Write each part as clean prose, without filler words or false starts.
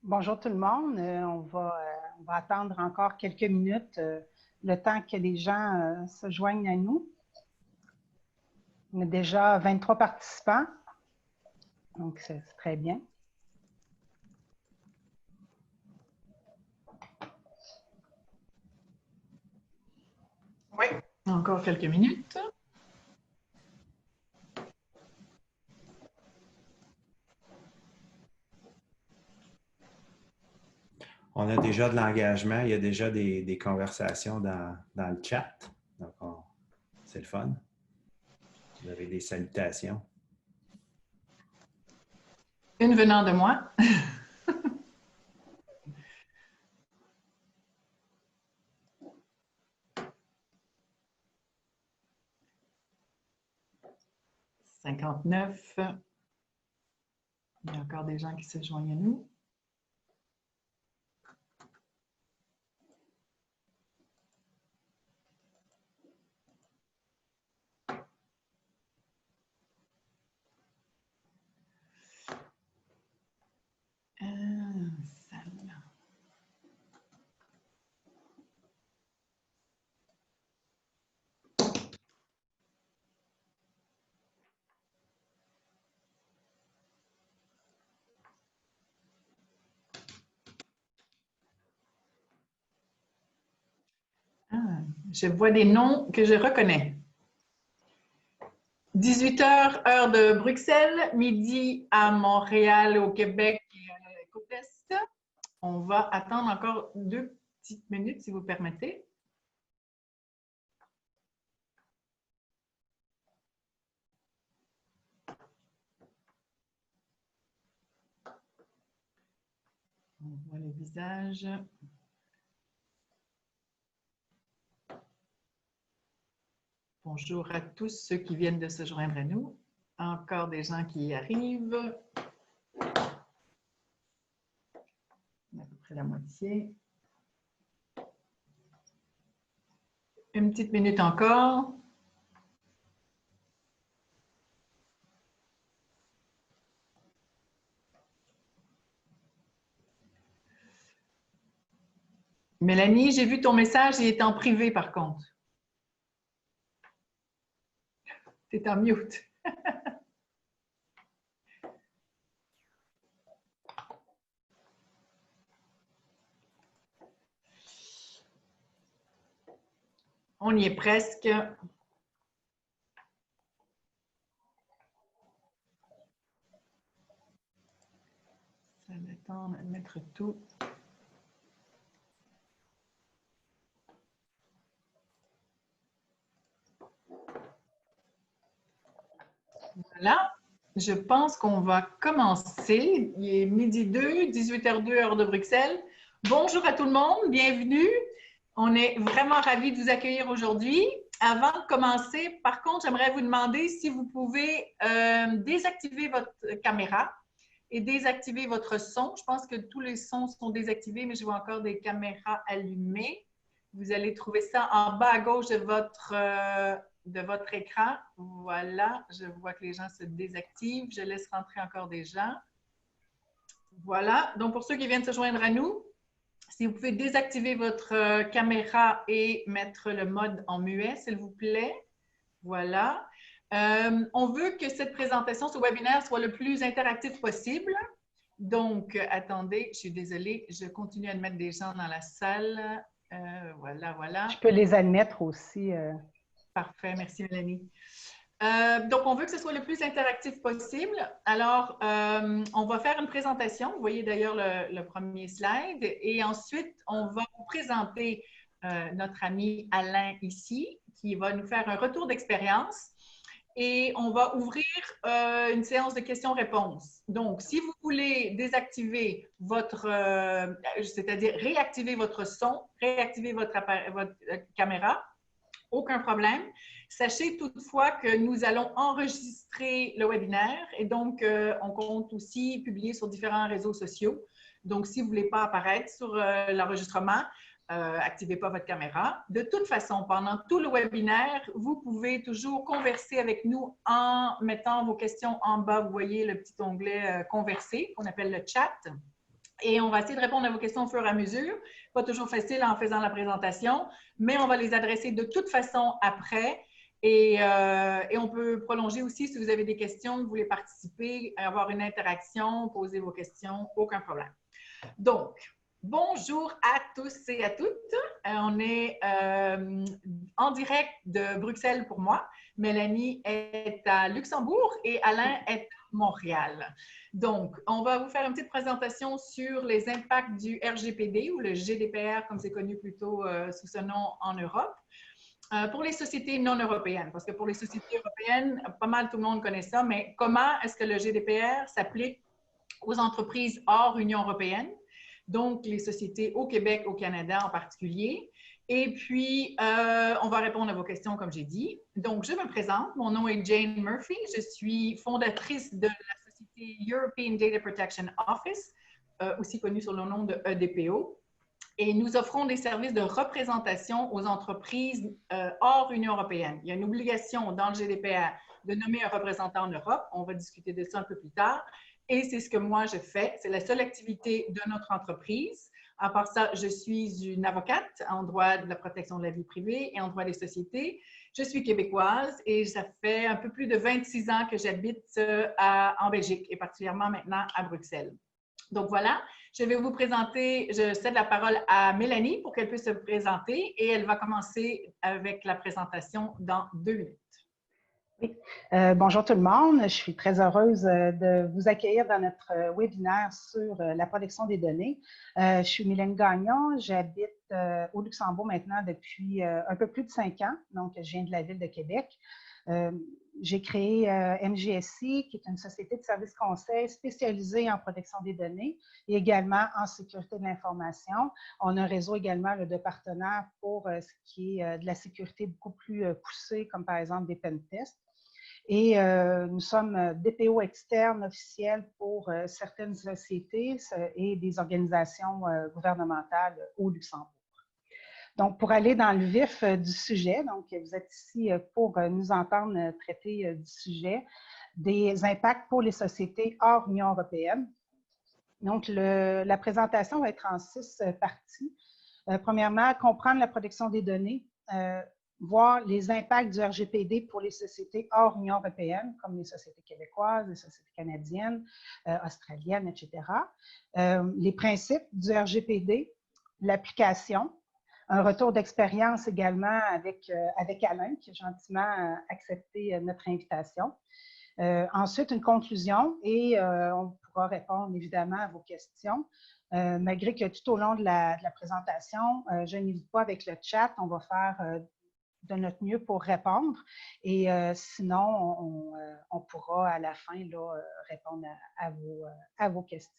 Bonjour tout le monde. On va attendre encore quelques minutes, le temps que les gens se joignent à nous. On a déjà 23 participants, donc c'est très bien. Oui, encore quelques minutes. On a déjà de l'engagement, il y a déjà des conversations dans le chat. Donc, c'est le fun. Vous avez des salutations. Une venant de moi. « 59. Il y a encore des gens qui se joignent à nous. Je vois des noms que je reconnais. 18h, heure de Bruxelles, midi à Montréal, au Québec et à la côte Est. On va attendre encore 2 petites minutes, si vous permettez. On voit les visages. Bonjour à tous ceux qui viennent de se joindre à nous. Encore des gens qui y arrivent. À peu près la moitié. Une petite minute encore. Mélanie, j'ai vu ton message, il est en privé par contre. C'est en mute. On y est presque. Ça va attendre de mettre tout. Voilà. Je pense qu'on va commencer. Il est midi 2, 18h02, heure de Bruxelles. Bonjour à tout le monde, bienvenue. On est vraiment ravis de vous accueillir aujourd'hui. Avant de commencer, par contre, j'aimerais vous demander si vous pouvez désactiver votre caméra et désactiver votre son. Je pense que tous les sons sont désactivés, mais je vois encore des caméras allumées. Vous allez trouver ça en bas à gauche de votre écran. Voilà, je vois que les gens se désactivent. Je laisse rentrer encore des gens. Voilà, donc pour ceux qui viennent se joindre à nous, si vous pouvez désactiver votre caméra et mettre le mode en muet, s'il vous plaît. Voilà. On veut que cette présentation, ce webinaire, soit le plus interactif possible. Donc, attendez, je suis désolée, je continue à mettre des gens dans la salle. Voilà, voilà. Je peux les admettre aussi. Parfait, merci Mélanie. Donc, on veut que ce soit le plus interactif possible. Alors, on va faire une présentation. Vous voyez d'ailleurs le premier slide. Et ensuite, on va vous présenter notre ami Alain ici, qui va nous faire un retour d'expérience. Et on va ouvrir une séance de questions-réponses. Donc, si vous voulez désactiver votre, c'est-à-dire réactiver votre son, réactiver votre caméra, aucun problème. Sachez toutefois que nous allons enregistrer le webinaire et donc on compte aussi publier sur différents réseaux sociaux. Donc, si vous ne voulez pas apparaître sur l'enregistrement, activez pas votre caméra. De toute façon, pendant tout le webinaire, vous pouvez toujours converser avec nous en mettant vos questions en bas. Vous voyez le petit onglet « Converser » qu'on appelle le chat. Et on va essayer de répondre à vos questions au fur et à mesure. Pas toujours facile en faisant la présentation, mais on va les adresser de toute façon après. Et on peut prolonger aussi si vous avez des questions, vous voulez participer, avoir une interaction, poser vos questions, aucun problème. Donc, bonjour à tous et à toutes. On est en direct de Bruxelles pour moi. Mélanie est à Luxembourg et Alain est à Montréal. Donc, on va vous faire une petite présentation sur les impacts du RGPD ou le GDPR, comme c'est connu plutôt sous ce nom en Europe. Pour les sociétés non européennes, parce que pour les sociétés européennes, pas mal tout le monde connaît ça, mais comment est-ce que le GDPR s'applique aux entreprises hors Union européenne, donc les sociétés au Québec, au Canada en particulier. Et puis, on va répondre à vos questions, comme j'ai dit. Donc, je me présente. Mon nom est Jane Murphy. Je suis fondatrice de la société European Data Protection Office, aussi connue sous le nom de EDPO. Et nous offrons des services de représentation aux entreprises hors Union européenne. Il y a une obligation dans le GDPR de nommer un représentant en Europe. On va discuter de ça un peu plus tard. Et c'est ce que moi je fais. C'est la seule activité de notre entreprise. À part ça, je suis une avocate en droit de la protection de la vie privée et en droit des sociétés. Je suis québécoise et ça fait un peu plus de 26 ans que j'habite en Belgique et particulièrement maintenant à Bruxelles. Donc voilà, je vais vous présenter, je cède la parole à Mélanie pour qu'elle puisse se présenter et elle va commencer avec la présentation dans 2 minutes. Oui. Bonjour tout le monde. Je suis très heureuse de vous accueillir dans notre webinaire sur la protection des données. Je suis Mylène Gagnon. J'habite au Luxembourg maintenant depuis un peu plus de 5 ans. Donc, je viens de la ville de Québec. J'ai créé MGSI, qui est une société de services conseils spécialisée en protection des données et également en sécurité de l'information. On a un réseau également de partenaires pour ce qui est de la sécurité beaucoup plus poussée, comme par exemple des pen tests. Et nous sommes DPO externes officiels pour certaines sociétés et des organisations gouvernementales au Luxembourg. Donc, pour aller dans le vif du sujet, donc vous êtes ici pour nous entendre traiter du sujet des impacts pour les sociétés hors Union européenne. Donc, la présentation va être en 6 parties. Premièrement, comprendre la protection des données, voir les impacts du RGPD pour les sociétés hors Union européenne, comme les sociétés québécoises, les sociétés canadiennes, australiennes, etc. Les principes du RGPD, l'application, un retour d'expérience également avec Alain, qui a gentiment accepté notre invitation. Ensuite, une conclusion et on pourra répondre évidemment à vos questions. Malgré que tout au long de la présentation, je n'hésite pas avec le chat, on va faire de notre mieux pour répondre. Et sinon, on pourra à la fin là, répondre à vos questions.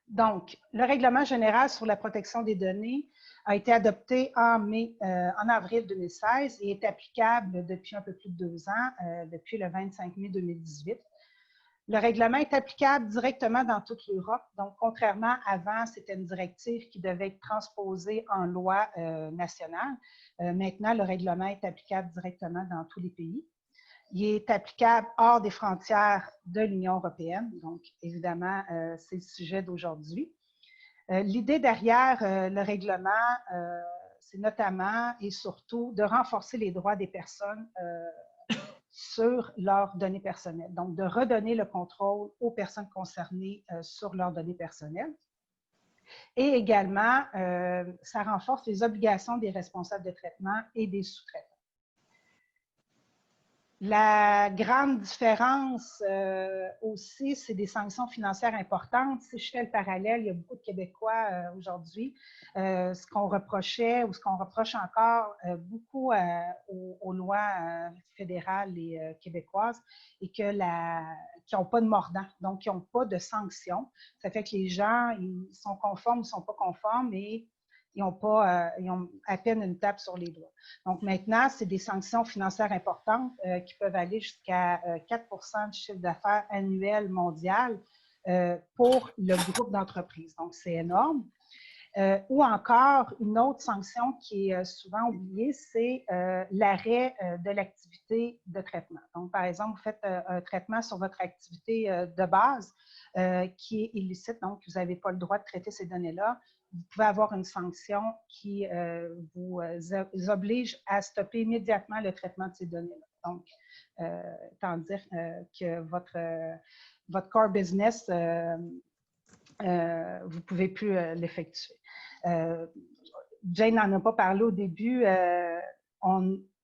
Donc, le règlement général sur la protection des données a été adopté en avril 2016 et est applicable depuis un peu plus de 2 ans, depuis le 25 mai 2018. Le règlement est applicable directement dans toute l'Europe. Donc, contrairement à avant, c'était une directive qui devait être transposée en loi nationale. Maintenant, le règlement est applicable directement dans tous les pays. Il est applicable hors des frontières de l'Union européenne. Donc, évidemment, c'est le sujet d'aujourd'hui. L'idée derrière le règlement, c'est notamment et surtout de renforcer les droits des personnes sur leurs données personnelles. Donc, de redonner le contrôle aux personnes concernées sur leurs données personnelles. Et également, ça renforce les obligations des responsables de traitement et des sous-traitants. La grande différence aussi, c'est des sanctions financières importantes. Si je fais le parallèle, il y a beaucoup de Québécois aujourd'hui. Ce qu'on reprochait ou ce qu'on reproche encore beaucoup aux lois fédérales et québécoises et qui n'ont pas de mordant, donc qui n'ont pas de sanctions. Ça fait que les gens, ils sont conformes, ils ne sont pas conformes et ils ont à peine une tape sur les doigts. Donc maintenant, c'est des sanctions financières importantes qui peuvent aller jusqu'à 4 % du chiffre d'affaires annuel mondial pour le groupe d'entreprises. Donc c'est énorme. Ou encore, une autre sanction qui est souvent oubliée, c'est l'arrêt de l'activité de traitement. Donc, par exemple, vous faites un traitement sur votre activité de base qui est illicite, donc vous n'avez pas le droit de traiter ces données-là. Vous pouvez avoir une sanction qui vous oblige à stopper immédiatement le traitement de ces données-là. Donc, tant dire que votre core business, vous ne pouvez plus l'effectuer. Jane n'en a pas parlé au début.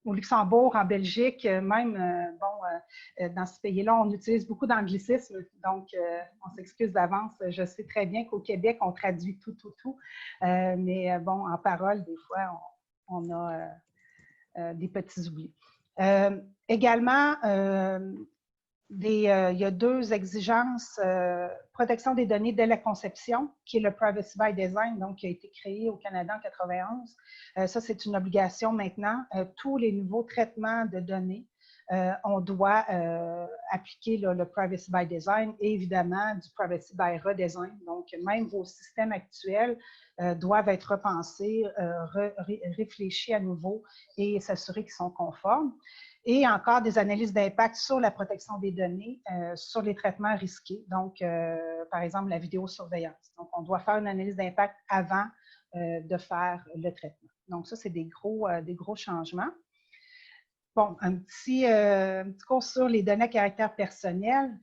Au Luxembourg, en Belgique, même, dans ce pays-là, on utilise beaucoup d'anglicismes. Donc, on s'excuse d'avance. Je sais très bien qu'au Québec, on traduit tout. Mais bon, en parole, des fois, on a des petits oublis. Également, il y a 2 exigences. Protection des données dès la conception, qui est le Privacy by Design, donc qui a été créé au Canada en 1991. Ça, c'est une obligation maintenant. Tous les nouveaux traitements de données, on doit appliquer le Privacy by Design et évidemment du Privacy by Redesign. Donc, même vos systèmes actuels doivent être repensés, réfléchis à nouveau et s'assurer qu'ils sont conformes. Et encore des analyses d'impact sur la protection des données, sur les traitements risqués, donc par exemple la vidéosurveillance. Donc, on doit faire une analyse d'impact avant de faire le traitement. Donc, ça, c'est des gros changements. Bon, un petit cours sur les données à caractère personnel.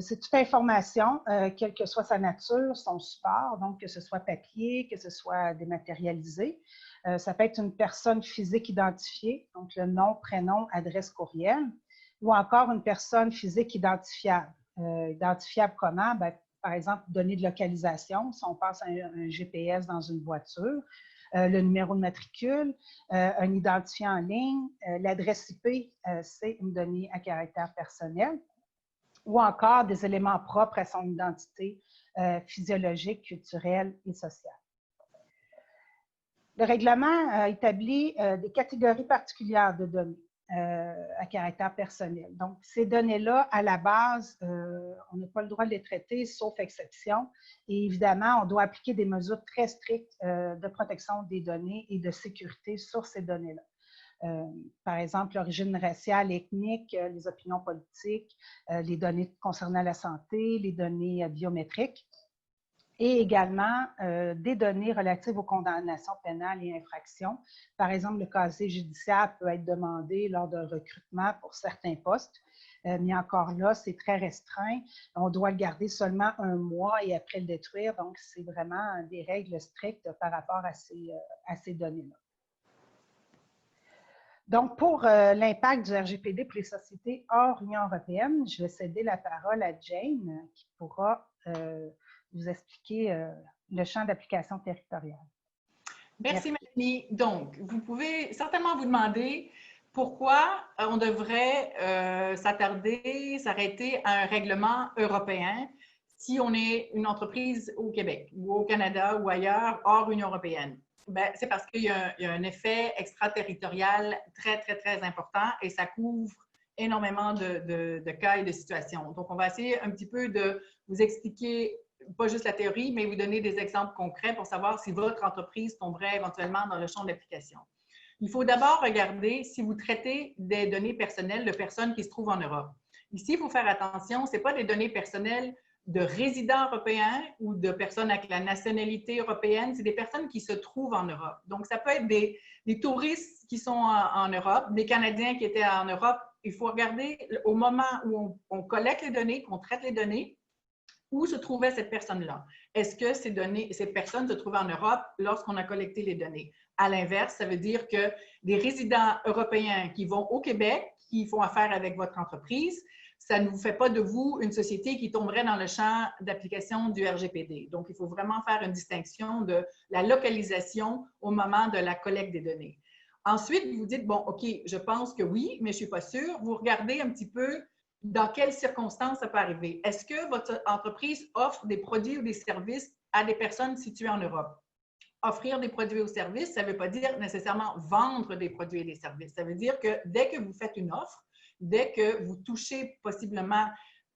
C'est toute information, quelle que soit sa nature, son support, donc que ce soit papier, que ce soit dématérialisé. Ça peut être une personne physique identifiée, donc le nom, prénom, adresse, courriel, ou encore une personne physique identifiable. Identifiable comment? Bien, par exemple, données de localisation, si on passe un GPS dans une voiture, le numéro de matricule, un identifiant en ligne, l'adresse IP, c'est une donnée à caractère personnel, ou encore des éléments propres à son identité physiologique, culturelle et sociale. Le règlement établit des catégories particulières de données à caractère personnel. Donc, ces données-là, à la base, on n'a pas le droit de les traiter, sauf exception. Et évidemment, on doit appliquer des mesures très strictes de protection des données et de sécurité sur ces données-là. Par exemple, l'origine raciale, ethnique, les opinions politiques, les données concernant la santé, les données biométriques. Et également des données relatives aux condamnations pénales et infractions. Par exemple, le casier judiciaire peut être demandé lors d'un recrutement pour certains postes, mais encore là, c'est très restreint. On doit le garder seulement 1 mois et après le détruire. Donc, c'est vraiment des règles strictes par rapport à ces données-là. Donc, pour l'impact du RGPD pour les sociétés hors Union européenne, je vais céder la parole à Jane qui pourra vous expliquer le champ d'application territoriale. Merci, Mélanie. Donc, vous pouvez certainement vous demander pourquoi on devrait s'arrêter à un règlement européen si on est une entreprise au Québec ou au Canada ou ailleurs hors Union européenne. Bien, c'est parce qu'il y a un effet extraterritorial très, très, très important et ça couvre énormément de cas et de situations. Donc, on va essayer un petit peu de vous expliquer pas juste la théorie, mais vous donner des exemples concrets pour savoir si votre entreprise tomberait éventuellement dans le champ d'application. Il faut d'abord regarder si vous traitez des données personnelles de personnes qui se trouvent en Europe. Ici, il faut faire attention, ce n'est pas des données personnelles de résidents européens ou de personnes avec la nationalité européenne, c'est des personnes qui se trouvent en Europe. Donc, ça peut être des touristes qui sont en Europe, des Canadiens qui étaient en Europe. Il faut regarder au moment où on collecte les données, qu'on traite les données, où se trouvait cette personne-là. Est-ce que ces personnes se trouvaient en Europe lorsqu'on a collecté les données? À l'inverse, ça veut dire que des résidents européens qui vont au Québec, qui font affaire avec votre entreprise, ça ne vous fait pas de vous une société qui tomberait dans le champ d'application du RGPD. Donc, il faut vraiment faire une distinction de la localisation au moment de la collecte des données. Ensuite, vous dites, bon, OK, je pense que oui, mais je ne suis pas sûre. Vous regardez un petit peu dans quelles circonstances ça peut arriver. Est-ce que votre entreprise offre des produits ou des services à des personnes situées en Europe? Offrir des produits ou services, ça ne veut pas dire nécessairement vendre des produits et des services. Ça veut dire que dès que vous faites une offre, dès que vous touchez possiblement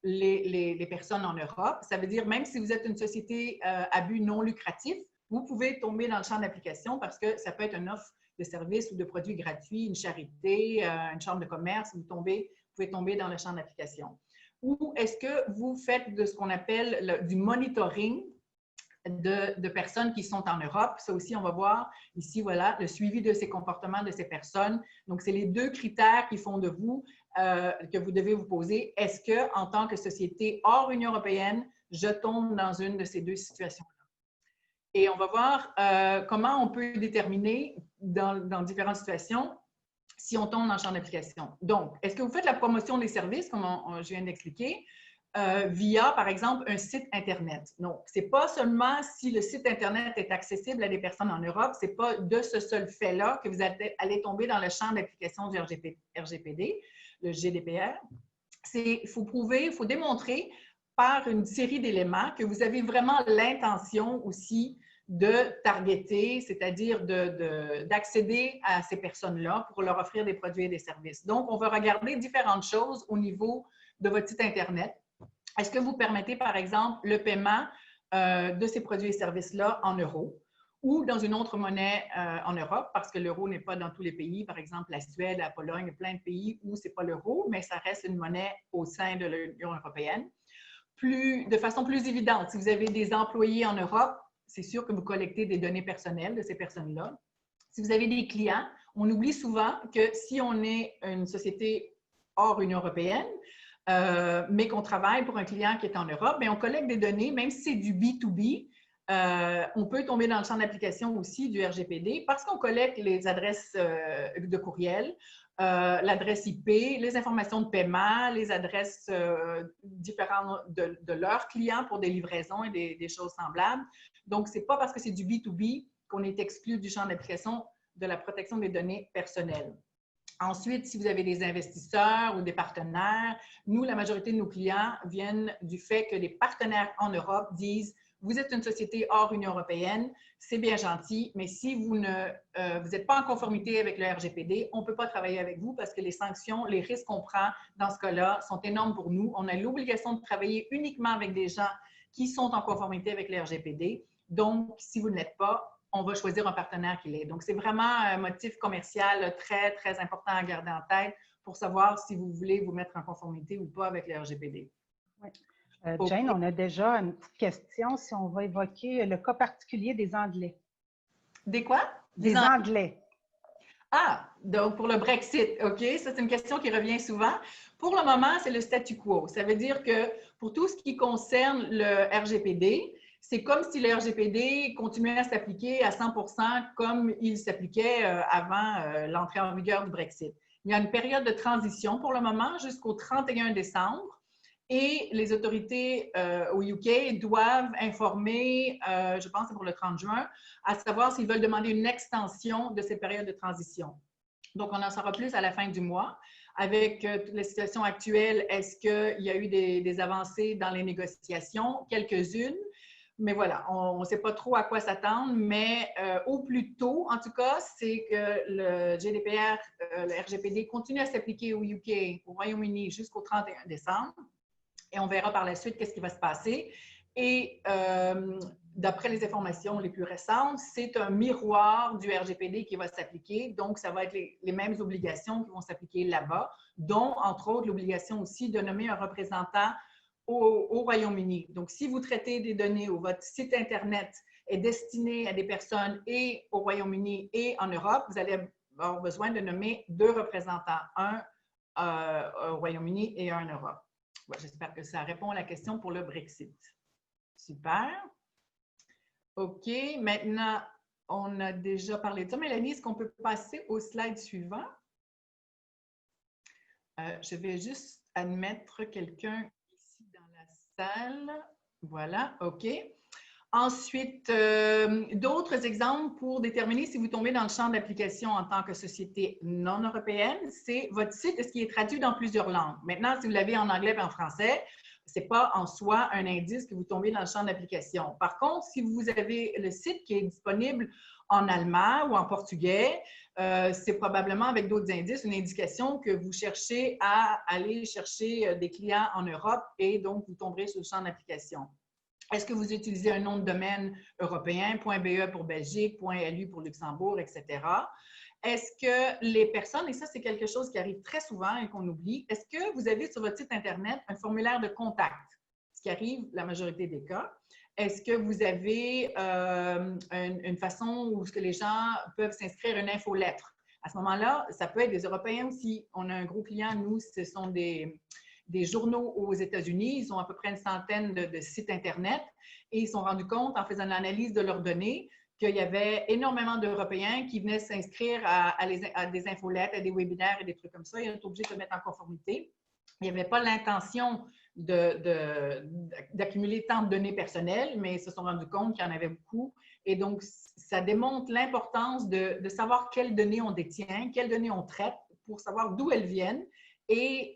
les personnes en Europe, ça veut dire même si vous êtes une société à but non lucratif, vous pouvez tomber dans le champ d'application parce que ça peut être une offre de services ou de produits gratuits, une charité, une chambre de commerce, vous pouvez tomber dans le champ d'application. Ou est-ce que vous faites de ce qu'on appelle du monitoring de personnes qui sont en Europe? Ça aussi, on va voir ici, voilà, le suivi de ces comportements de ces personnes. Donc, c'est les deux critères qui font de vous, que vous devez vous poser. Est-ce que, en tant que société hors Union européenne, je tombe dans une de ces deux situations-là? Et on va voir comment on peut déterminer dans différentes situations si on tombe dans le champ d'application. Donc, est-ce que vous faites la promotion des services, comme je viens d'expliquer, via, par exemple, un site Internet? Donc, ce n'est pas seulement si le site Internet est accessible à des personnes en Europe, ce n'est pas de ce seul fait-là que vous allez tomber dans le champ d'application du RGPD, le GDPR. Il faut prouver, il faut démontrer par une série d'éléments que vous avez vraiment l'intention aussi de targeter, c'est-à-dire d'accéder à ces personnes-là pour leur offrir des produits et des services. Donc, on va regarder différentes choses au niveau de votre site Internet. Est-ce que vous permettez, par exemple, le paiement de ces produits et services-là en euros ou dans une autre monnaie en Europe, parce que l'euro n'est pas dans tous les pays. Par exemple, la Suède, la Pologne, il y a plein de pays où ce n'est pas l'euro, mais ça reste une monnaie au sein de l'Union européenne. De façon plus évidente, si vous avez des employés en Europe, c'est sûr que vous collectez des données personnelles de ces personnes-là. Si vous avez des clients, on oublie souvent que si on est une société hors Union européenne, mais qu'on travaille pour un client qui est en Europe, bien, on collecte des données, même si c'est du B2B, on peut tomber dans le champ d'application aussi du RGPD parce qu'on collecte les adresses de courriel, l'adresse IP, les informations de paiement, les adresses différentes de leurs clients pour des livraisons et des choses semblables. Donc, ce n'est pas parce que c'est du B2B qu'on est exclu du champ d'application de la protection des données personnelles. Ensuite, si vous avez des investisseurs ou des partenaires, nous, la majorité de nos clients viennent du fait que les partenaires en Europe disent « Vous êtes une société hors Union européenne, c'est bien gentil, mais si vous n'êtes pas en conformité avec le RGPD, on ne peut pas travailler avec vous parce que les sanctions, les risques qu'on prend dans ce cas-là sont énormes pour nous. On a l'obligation de travailler uniquement avec des gens qui sont en conformité avec le RGPD. Donc, si vous ne l'êtes pas, on va choisir un partenaire qui l'est. Donc, c'est vraiment un motif commercial très, très important à garder en tête pour savoir si vous voulez vous mettre en conformité ou pas avec le RGPD. Oui. Jane, on a déjà une petite question si on va évoquer le cas particulier des Anglais. Des quoi? Des Anglais. Ah, donc pour le Brexit, OK, ça c'est une question qui revient souvent. Pour le moment, c'est le statu quo. Ça veut dire que pour tout ce qui concerne le RGPD, c'est comme si le RGPD continuait à s'appliquer à 100% comme il s'appliquait avant l'entrée en vigueur du Brexit. Il y a une période de transition pour le moment jusqu'au 31 décembre et les autorités au UK doivent informer, je pense que c'est pour le 30 juin, à savoir s'ils veulent demander une extension de cette période de transition. Donc, on en saura plus à la fin du mois. Avec la situation actuelle, est-ce qu'il y a eu des avancées dans les négociations? Quelques-unes. Mais voilà, on ne sait pas trop à quoi s'attendre, mais au plus tôt, en tout cas, c'est que le GDPR, le RGPD continue à s'appliquer au UK, au Royaume-Uni jusqu'au 31 décembre. Et on verra par la suite qu'est-ce qui va se passer. Et d'après les informations les plus récentes, c'est un miroir du RGPD qui va s'appliquer. Donc, ça va être les mêmes obligations qui vont s'appliquer là-bas, dont, entre autres, l'obligation aussi de nommer un représentant au Royaume-Uni. Donc, si vous traitez des données ou votre site Internet est destiné à des personnes et au Royaume-Uni et en Europe, vous allez avoir besoin de nommer 2 représentants, un au Royaume-Uni et un en Europe. J'espère que ça répond à la question pour le Brexit. Super. OK. Maintenant, on a déjà parlé de ça. Mélanie, est-ce qu'on peut passer au slide suivant? Je vais juste admettre quelqu'un ici dans la salle. Voilà. OK. Ensuite, d'autres exemples pour déterminer si vous tombez dans le champ d'application en tant que société non européenne, c'est votre site, est-ce qu'il est traduit dans plusieurs langues? Maintenant, si vous l'avez en anglais et en français, ce n'est pas en soi un indice que vous tombez dans le champ d'application. Par contre, si vous avez le site qui est disponible en allemand ou en portugais, c'est probablement avec d'autres indices une indication que vous cherchez à aller chercher des clients en Europe et donc vous tomberez sur le champ d'application. Est-ce que vous utilisez un nom de domaine européen, .be pour Belgique, .lu pour Luxembourg, etc.? Est-ce que les personnes, et ça c'est quelque chose qui arrive très souvent et qu'on oublie, est-ce que vous avez sur votre site Internet un formulaire de contact? Ce qui arrive la majorité des cas. Est-ce que vous avez une façon où les gens peuvent s'inscrire une infolettre? À ce moment-là, ça peut être des Européens aussi. On a un gros client, nous, ce sont des journaux aux États-Unis. Ils ont à peu près une centaine de sites Internet et ils se sont rendus compte, en faisant l'analyse de leurs données, qu'il y avait énormément d'Européens qui venaient s'inscrire à des infolettes, à des webinaires et des trucs comme ça. Ils étaient obligés de se mettre en conformité. Il n'y avait pas l'intention d'accumuler tant de données personnelles, mais ils se sont rendus compte qu'il y en avait beaucoup. Et donc, ça démontre l'importance de savoir quelles données on détient, quelles données on traite pour savoir d'où elles viennent et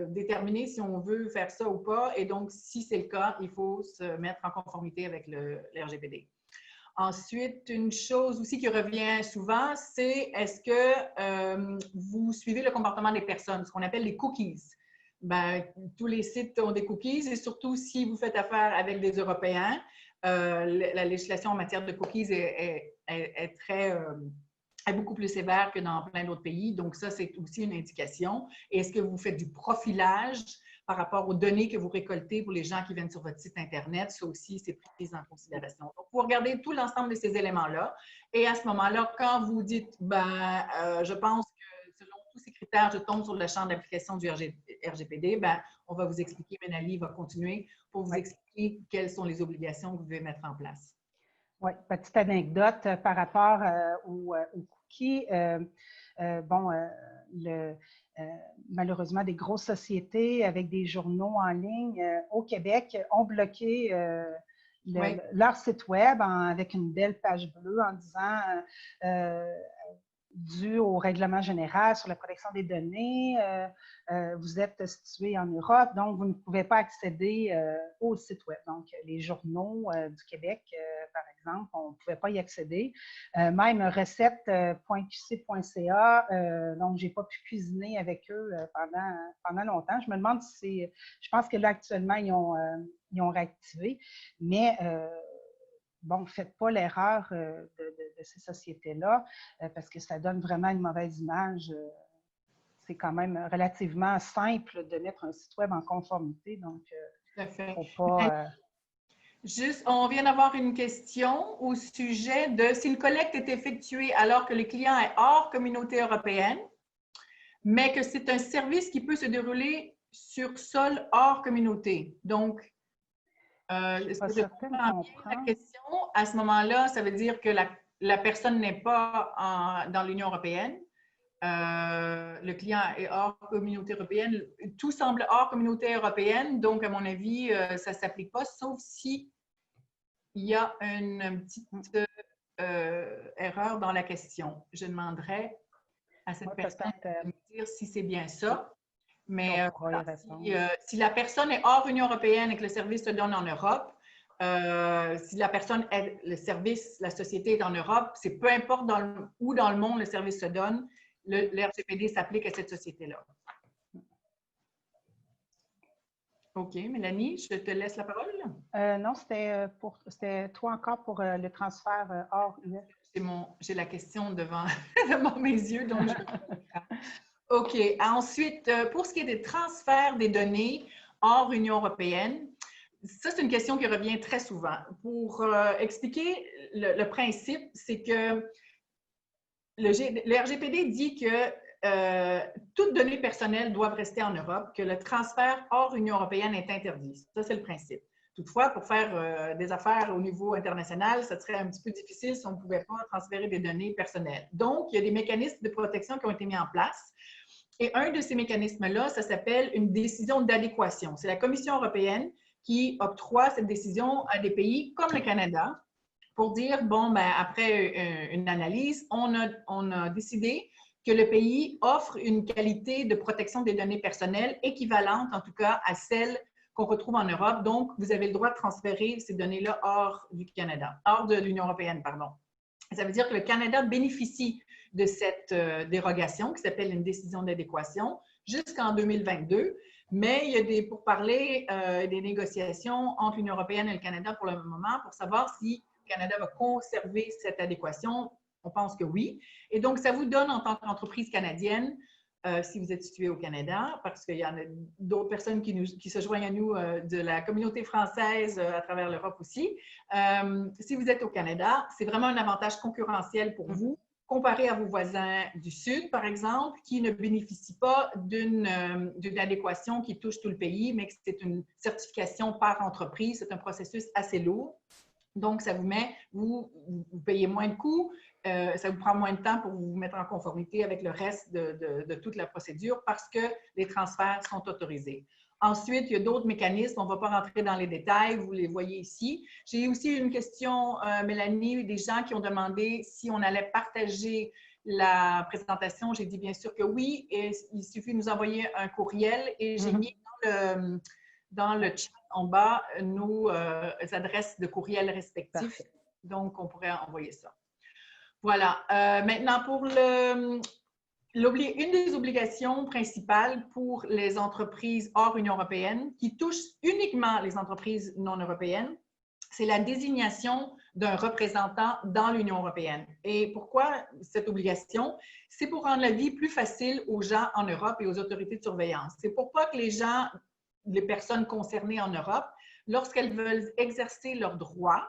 déterminer si on veut faire ça ou pas. Et donc, si c'est le cas, il faut se mettre en conformité avec le RGPD. Ensuite, une chose aussi qui revient souvent, c'est est-ce que vous suivez le comportement des personnes, ce qu'on appelle les cookies. Ben, tous les sites ont des cookies et surtout si vous faites affaire avec des Européens, la législation en matière de cookies est beaucoup plus sévère que dans plein d'autres pays. Donc ça, c'est aussi une indication. Et est-ce que vous faites du profilage par rapport aux données que vous récoltez pour les gens qui viennent sur votre site Internet? Ça aussi, c'est pris en considération. Donc, vous regardez tout l'ensemble de ces éléments-là. Et à ce moment-là, quand vous dites, je pense que selon tous ces critères, je tombe sur le champ d'application du RGPD, on va vous expliquer, Mélanie va continuer pour vous expliquer quelles sont les obligations que vous devez mettre en place. Oui, petite anecdote par rapport aux cookies. Malheureusement, des grosses sociétés avec des journaux en ligne au Québec ont bloqué leur site web avec une belle page bleue en disant dû au règlement général sur la protection des données, vous êtes situé en Europe, donc vous ne pouvez pas accéder au site web. Donc, les journaux du Québec, par exemple, on ne pouvait pas y accéder. Même recette.qc.ca, donc je n'ai pas pu cuisiner avec eux pendant longtemps. Je me demande si c'est... Je pense que là, actuellement, ils ont réactivé, mais... bon, faites pas l'erreur de ces sociétés-là parce que ça donne vraiment une mauvaise image. C'est quand même relativement simple de mettre un site web en conformité, donc il ne faut pas... Juste, on vient d'avoir une question au sujet de si une collecte est effectuée alors que le client est hors communauté européenne, mais que c'est un service qui peut se dérouler sur sol hors communauté. Donc, est-ce que je comprends bien la question? À ce moment-là, ça veut dire que la personne n'est pas dans l'Union européenne. Le client est hors communauté européenne. Tout semble hors communauté européenne. Donc, à mon avis, ça ne s'applique pas, sauf si il y a une petite erreur dans la question. Je demanderai à cette personne de me dire si c'est bien ça. Mais si la personne est hors Union européenne et que le service se donne en Europe, si la personne est la société est en Europe, c'est peu importe où dans le monde le service se donne, le RGPD s'applique à cette société-là. OK, Mélanie, je te laisse la parole. Non, c'était toi encore pour le transfert hors UE. J'ai la question devant mes yeux, donc je... OK. Ensuite, pour ce qui est des transferts des données hors Union européenne, ça, c'est une question qui revient très souvent. Pour expliquer le principe, c'est que le RGPD dit que toutes données personnelles doivent rester en Europe, que le transfert hors Union européenne est interdit. Ça, c'est le principe. Toutefois, pour faire des affaires au niveau international, ça serait un petit peu difficile si on ne pouvait pas transférer des données personnelles. Donc, il y a des mécanismes de protection qui ont été mis en place. Et un de ces mécanismes-là, ça s'appelle une décision d'adéquation. C'est la Commission européenne qui octroie cette décision à des pays comme le Canada pour dire, bon, après une analyse, on a décidé que le pays offre une qualité de protection des données personnelles équivalente, en tout cas, à celle qu'on retrouve en Europe. Donc, vous avez le droit de transférer ces données-là hors du Canada, hors de l'Union européenne, pardon. Ça veut dire que le Canada bénéficie de cette dérogation qui s'appelle une décision d'adéquation jusqu'en 2022. Mais il y a des pourparlers, des négociations entre l'Union européenne et le Canada pour le moment pour savoir si le Canada va conserver cette adéquation. On pense que oui. Et donc, ça vous donne en tant qu'entreprise canadienne, si vous êtes situé au Canada, parce qu'il y en a d'autres personnes qui se joignent à nous de la communauté française à travers l'Europe aussi. Si vous êtes au Canada, c'est vraiment un avantage concurrentiel pour vous comparé à vos voisins du Sud, par exemple, qui ne bénéficient pas d'une adéquation qui touche tout le pays, mais que c'est une certification par entreprise. C'est un processus assez lourd. Donc, ça vous met, vous payez moins de coûts, ça vous prend moins de temps pour vous mettre en conformité avec le reste de toute la procédure parce que les transferts sont autorisés. Ensuite, il y a d'autres mécanismes. On ne va pas rentrer dans les détails. Vous les voyez ici. J'ai aussi une question, Mélanie, des gens qui ont demandé si on allait partager la présentation. J'ai dit bien sûr que oui. Et il suffit de nous envoyer un courriel et j'ai mis dans le chat en bas nos adresses de courriel respectives. Parfait. Donc, on pourrait envoyer ça. Voilà. Maintenant, pour une des obligations principales pour les entreprises hors Union européenne, qui touchent uniquement les entreprises non européennes, c'est la désignation d'un représentant dans l'Union européenne. Et pourquoi cette obligation? C'est pour rendre la vie plus facile aux gens en Europe et aux autorités de surveillance. C'est pour pas que les personnes concernées en Europe, lorsqu'elles veulent exercer leurs droits,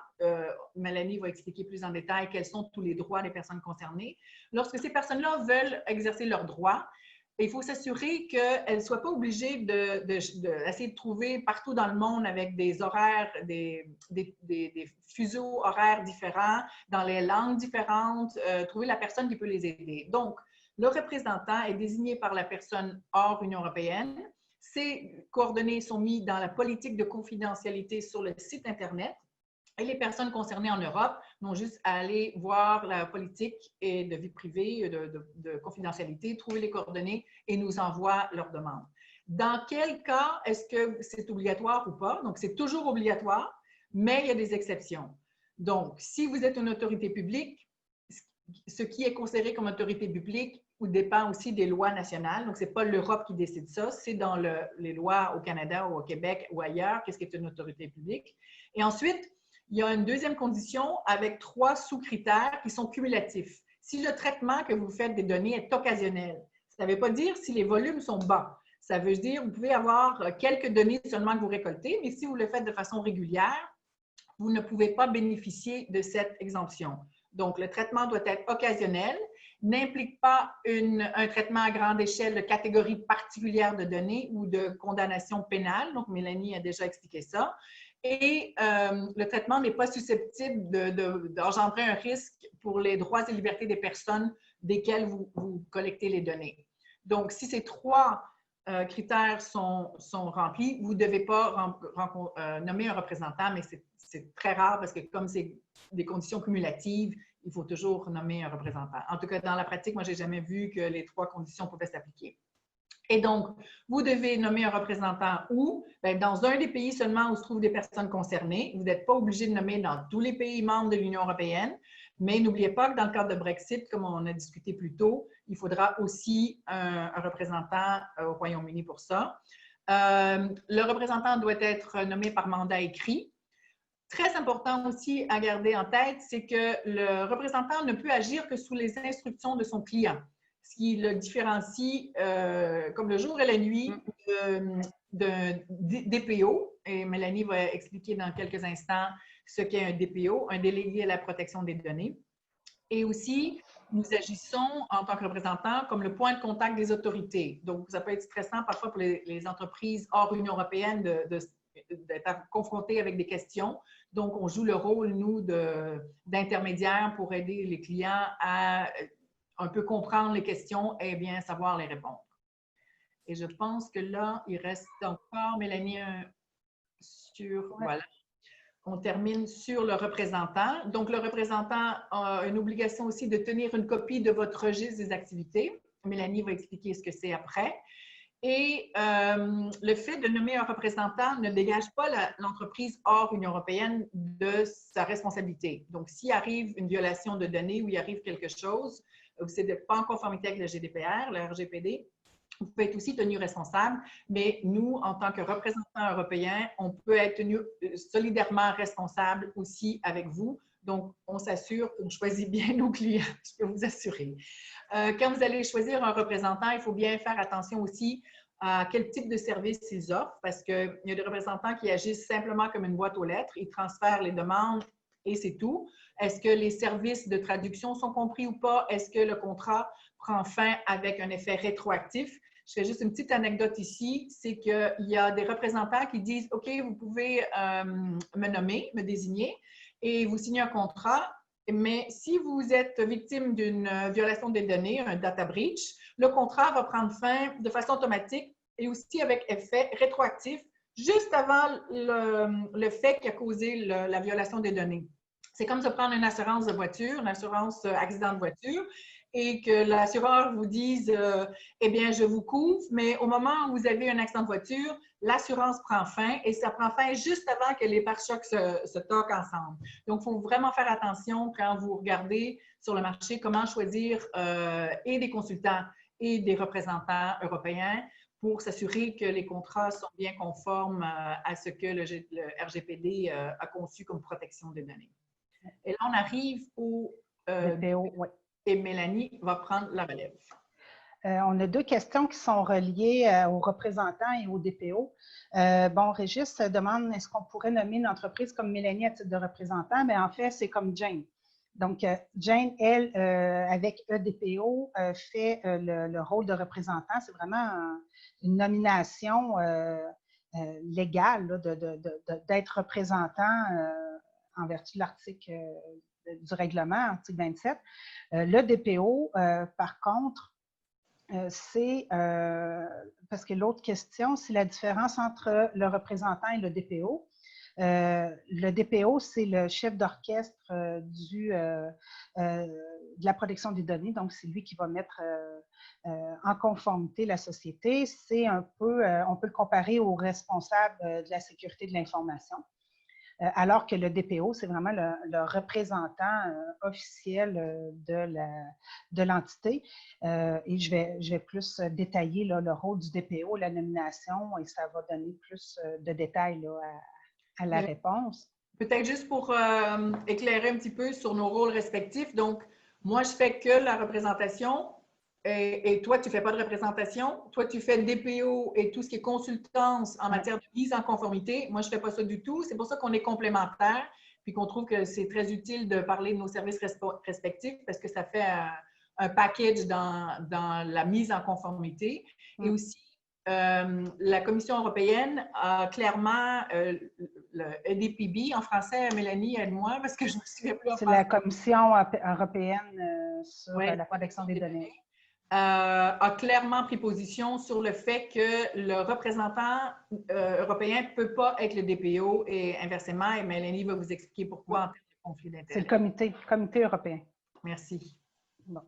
Mélanie va expliquer plus en détail quels sont tous les droits des personnes concernées. Lorsque ces personnes-là veulent exercer leurs droits, il faut s'assurer qu'elles ne soient pas obligées d'essayer de trouver partout dans le monde avec des horaires, des fuseaux horaires différents, dans les langues différentes, trouver la personne qui peut les aider. Donc, le représentant est désigné par la personne hors Union européenne. Ces coordonnées sont mises dans la politique de confidentialité sur le site Internet et les personnes concernées en Europe n'ont juste à aller voir la politique et de vie privée, de confidentialité, trouver les coordonnées et nous envoient leurs demandes. Dans quel cas est-ce que c'est obligatoire ou pas? Donc, c'est toujours obligatoire, mais il y a des exceptions. Donc, si vous êtes une autorité publique, ce qui est considéré comme autorité publique dépend aussi des lois nationales. Donc, ce n'est pas l'Europe qui décide ça, c'est dans les lois au Canada ou au Québec ou ailleurs, qu'est-ce qui est une autorité publique. Et ensuite, il y a une deuxième condition avec 3 sous-critères qui sont cumulatifs. Si le traitement que vous faites des données est occasionnel, ça ne veut pas dire si les volumes sont bas. Ça veut dire que vous pouvez avoir quelques données seulement que vous récoltez, mais si vous le faites de façon régulière, vous ne pouvez pas bénéficier de cette exemption. Donc, le traitement doit être occasionnel, n'implique pas un traitement à grande échelle de catégorie particulière de données ou de condamnation pénale. Donc, Mélanie a déjà expliqué ça. Et le traitement n'est pas susceptible d'engendrer un risque pour les droits et libertés des personnes desquelles vous collectez les données. Donc, si ces 3 critères sont remplis, vous ne devez pas nommer un représentant, mais c'est très rare parce que comme c'est des conditions cumulatives, il faut toujours nommer un représentant. En tout cas, dans la pratique, moi, je n'ai jamais vu que les 3 conditions pouvaient s'appliquer. Et donc, vous devez nommer un représentant où? Bien, dans un des pays seulement où se trouvent des personnes concernées. Vous n'êtes pas obligé de nommer dans tous les pays membres de l'Union européenne, mais n'oubliez pas que dans le cadre de Brexit, comme on a discuté plus tôt, il faudra aussi un représentant au Royaume-Uni pour ça. Le représentant doit être nommé par mandat écrit. Très important aussi à garder en tête, c'est que le représentant ne peut agir que sous les instructions de son client, ce qui le différencie comme le jour et la nuit d'un DPO. Et Mélanie va expliquer dans quelques instants ce qu'est un DPO, un délégué à la protection des données. Et aussi, nous agissons en tant que représentants comme le point de contact des autorités. Donc, ça peut être stressant parfois pour les entreprises hors Union européenne d'être confrontées avec des questions. Donc, on joue le rôle, nous, d'intermédiaire pour aider les clients à un peu comprendre les questions et bien savoir les répondre. Et je pense que là, il reste encore, Mélanie, voilà. On termine sur le représentant. Donc, le représentant a une obligation aussi de tenir une copie de votre registre des activités. Mélanie va expliquer ce que c'est après. Et le fait de nommer un représentant ne dégage pas l'entreprise hors Union européenne de sa responsabilité. Donc, s'il arrive une violation de données ou il arrive quelque chose, ou c'est pas en conformité avec le GDPR, le RGPD, vous pouvez être aussi tenu responsable, mais nous, en tant que représentants européens, on peut être tenu solidairement responsable aussi avec vous. Donc, on s'assure qu'on choisit bien nos clients, je peux vous assurer. Quand vous allez choisir un représentant, il faut bien faire attention aussi à quel type de service ils offrent, parce qu'il y a des représentants qui agissent simplement comme une boîte aux lettres. Ils transfèrent les demandes et c'est tout. Est-ce que les services de traduction sont compris ou pas? Est-ce que le contrat prend fin avec un effet rétroactif? Je fais juste une petite anecdote ici, c'est qu'il y a des représentants qui disent « OK, vous pouvez me nommer, me désigner et vous signez un contrat, mais si vous êtes victime d'une violation des données, un data breach, le contrat va prendre fin de façon automatique et aussi avec effet rétroactif juste avant le fait qui a causé la violation des données. » C'est comme se prendre une assurance de voiture, une assurance accident de voiture, et que l'assureur vous dise « Eh bien, je vous couvre », mais au moment où vous avez un accident de voiture, l'assurance prend fin et ça prend fin juste avant que les pare-chocs se toquent ensemble. Donc, il faut vraiment faire attention quand vous regardez sur le marché comment choisir et des consultants et des représentants européens pour s'assurer que les contrats sont bien conformes à ce que le RGPD a conçu comme protection des données. Et là, on arrive au DPO, oui. Et Mélanie va prendre la relève. On a deux questions qui sont reliées aux représentants et au DPO. Bon, Régis demande est-ce qu'on pourrait nommer une entreprise comme Mélanie à titre de représentant? Mais en fait, c'est comme Jane. Donc, Jane, elle, avec EDPO, fait le rôle de représentant. C'est vraiment une nomination légale d'être représentant en vertu de l'article du règlement, article 27. Le DPO, par contre, c'est, parce que l'autre question, c'est la différence entre le représentant et le DPO. Le DPO, c'est le chef d'orchestre de la protection des données, donc c'est lui qui va mettre en conformité la société. C'est un peu, on peut le comparer au responsable de la sécurité de l'information. Alors que le DPO, c'est vraiment le représentant officiel de l'entité. Et je vais plus détailler là, le rôle du DPO, la nomination, et ça va donner plus de détails là, à la réponse. Peut-être juste pour éclairer un petit peu sur nos rôles respectifs. Donc, moi, je fais que la représentation. Et toi, tu ne fais pas de représentation. Toi, tu fais DPO et tout ce qui est consultance en matière de mise en conformité. Moi, je ne fais pas ça du tout. C'est pour ça qu'on est complémentaires puis qu'on trouve que c'est très utile de parler de nos services respectifs parce que ça fait un package dans la mise en conformité. Et aussi, la Commission européenne a clairement le EDPB, en français, Mélanie, aide-moi, parce que je me souviens plus en français. C'est la Commission européenne sur la protection des données. A clairement pris position sur le fait que le représentant européen ne peut pas être le DPO et inversement, et Mélanie va vous expliquer pourquoi en termes de conflit d'intérêts. C'est le comité européen. Merci. Bon.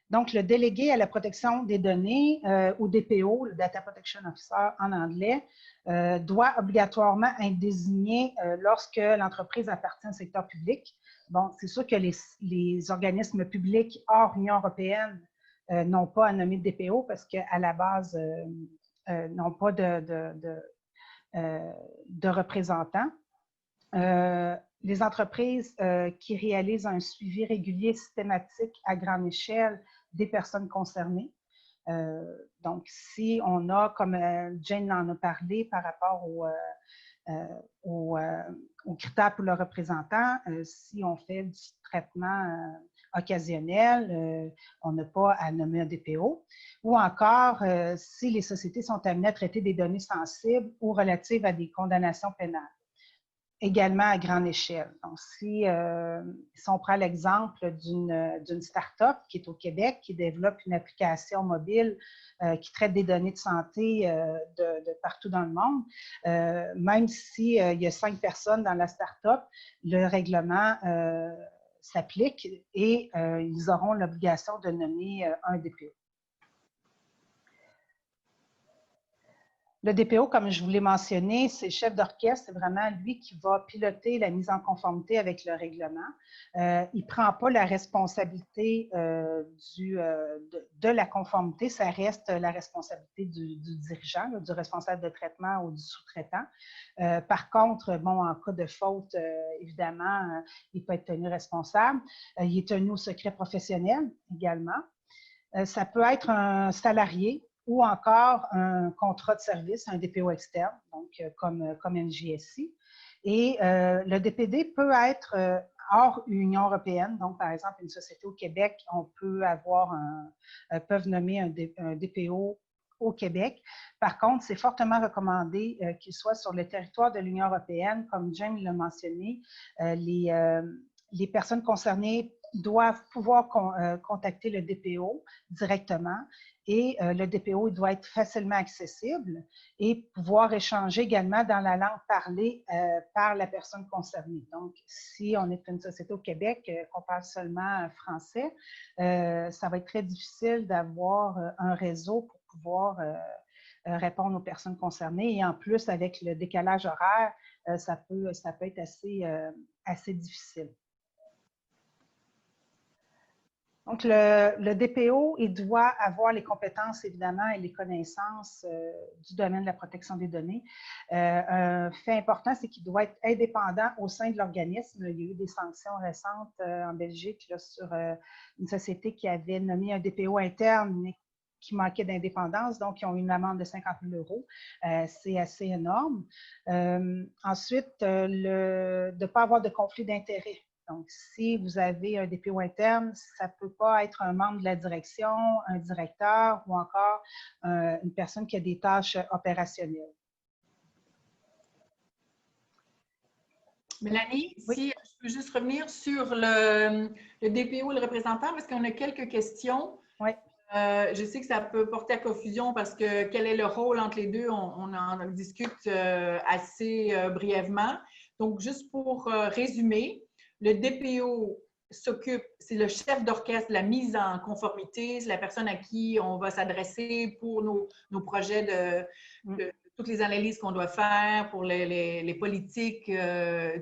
Donc, le délégué à la protection des données, ou DPO, le Data Protection Officer en anglais, doit obligatoirement être désigné lorsque l'entreprise appartient au secteur public. Bon, c'est sûr que les organismes publics hors Union européenne n'ont pas à nommer de DPO parce qu'à la base, n'ont pas de représentants. Les entreprises qui réalisent un suivi régulier systématique à grande échelle des personnes concernées. Donc, si on a, comme Jane en a parlé par rapport aux critères pour le représentant, si on fait du traitement occasionnel, on n'a pas à nommer un DPO. Ou encore, si les sociétés sont amenées à traiter des données sensibles ou relatives à des condamnations pénales. Également à grande échelle. Donc, si on prend l'exemple d'une start-up qui est au Québec, qui développe une application mobile qui traite des données de santé de partout dans le monde, même s'il y a 5 personnes dans la start-up, le règlement s'applique et ils auront l'obligation de nommer un DPO. Le DPO, comme je vous l'ai mentionné, c'est le chef d'orchestre, c'est vraiment lui qui va piloter la mise en conformité avec le règlement. Il ne prend pas la responsabilité de la conformité, ça reste la responsabilité du dirigeant, là, du responsable de traitement ou du sous-traitant. Par contre, bon, en cas de faute, évidemment, il peut être tenu responsable. Il est tenu au secret professionnel également. Ça peut être un salarié ou encore un contrat de service, un DPO externe, donc comme NJSI. Et le DPD peut être hors Union européenne. Donc, par exemple, une société au Québec, on peut peuvent nommer un DPO au Québec. Par contre, c'est fortement recommandé qu'il soit sur le territoire de l'Union européenne. Comme James l'a mentionné, les personnes concernées doivent pouvoir contacter le DPO directement et le DPO doit être facilement accessible et pouvoir échanger également dans la langue parlée par la personne concernée. Donc, si on est une société au Québec, qu'on parle seulement français, ça va être très difficile d'avoir un réseau pour pouvoir répondre aux personnes concernées. Et en plus, avec le décalage horaire, ça peut être assez difficile. Donc, le DPO, il doit avoir les compétences, évidemment, et les connaissances du domaine de la protection des données. Un fait important, c'est qu'il doit être indépendant au sein de l'organisme. Il y a eu des sanctions récentes en Belgique là, sur une société qui avait nommé un DPO interne, mais qui manquait d'indépendance, donc ils ont eu une amende de 50 000 €. C'est assez énorme. Ensuite, de ne pas avoir de conflit d'intérêts. Donc, si vous avez un DPO interne, ça ne peut pas être un membre de la direction, un directeur ou encore une personne qui a des tâches opérationnelles. Mélanie, oui. Si je peux juste revenir sur le DPO et le représentant, parce qu'on a quelques questions. Oui. Je sais que ça peut porter à confusion parce que quel est le rôle entre les deux, on en discute assez brièvement. Donc, juste pour résumer, le DPO s'occupe, c'est le chef d'orchestre de la mise en conformité, c'est la personne à qui on va s'adresser pour nos projets de toutes les analyses qu'on doit faire, pour les politiques,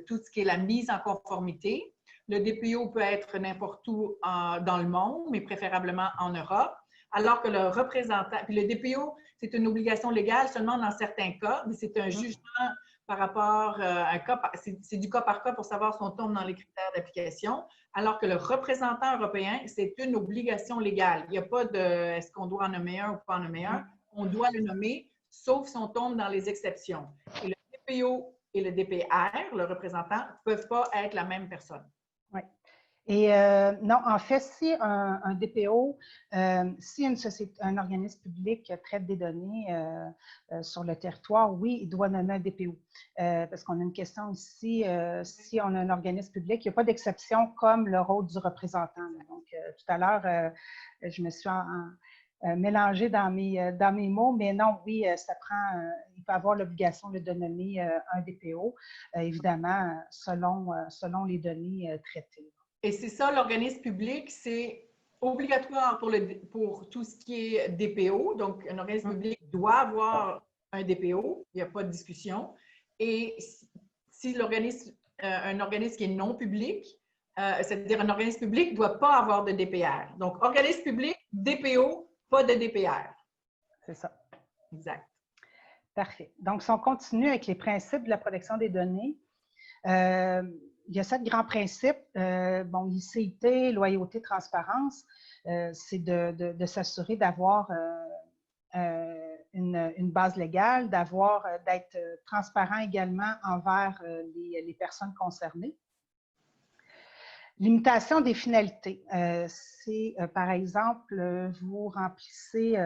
tout ce qui est la mise en conformité. Le DPO peut être n'importe où dans le monde, mais préférablement en Europe, alors que le représentant, puis le DPO, c'est une obligation légale seulement dans certains cas, mais c'est un jugement par rapport à un cas, c'est du cas par cas pour savoir si on tombe dans les critères d'application, alors que le représentant européen, c'est une obligation légale. Il n'y a pas de est-ce qu'on doit en nommer un ou pas en nommer un, on doit le nommer, sauf si on tombe dans les exceptions. Et le DPO et le DPR, le représentant, ne peuvent pas être la même personne. Oui. Et non, en fait, si un DPO, si une société, un organisme public traite des données sur le territoire, oui, il doit nommer un DPO. Parce qu'on a une question ici, si on a un organisme public, il n'y a pas d'exception comme le rôle du représentant. Donc, tout à l'heure, je me suis mélangée dans mes mots, mais non, oui, il peut avoir l'obligation de nommer un DPO, évidemment, selon les données traitées. Et c'est ça, l'organisme public, c'est obligatoire pour tout ce qui est DPO. Donc, un organisme public doit avoir un DPO, il n'y a pas de discussion. Et si un organisme qui est non public, c'est-à-dire un organisme public ne doit pas avoir de DPR. Donc, organisme public, DPO, pas de DPR. C'est ça. Exact. Parfait. Donc, si on continue avec les principes de la protection des données, il y a 7 grands principes. Licéité, loyauté, transparence, c'est de s'assurer d'avoir une base légale, d'être transparent également envers les personnes concernées. Limitation des finalités. C'est, par exemple, vous remplissez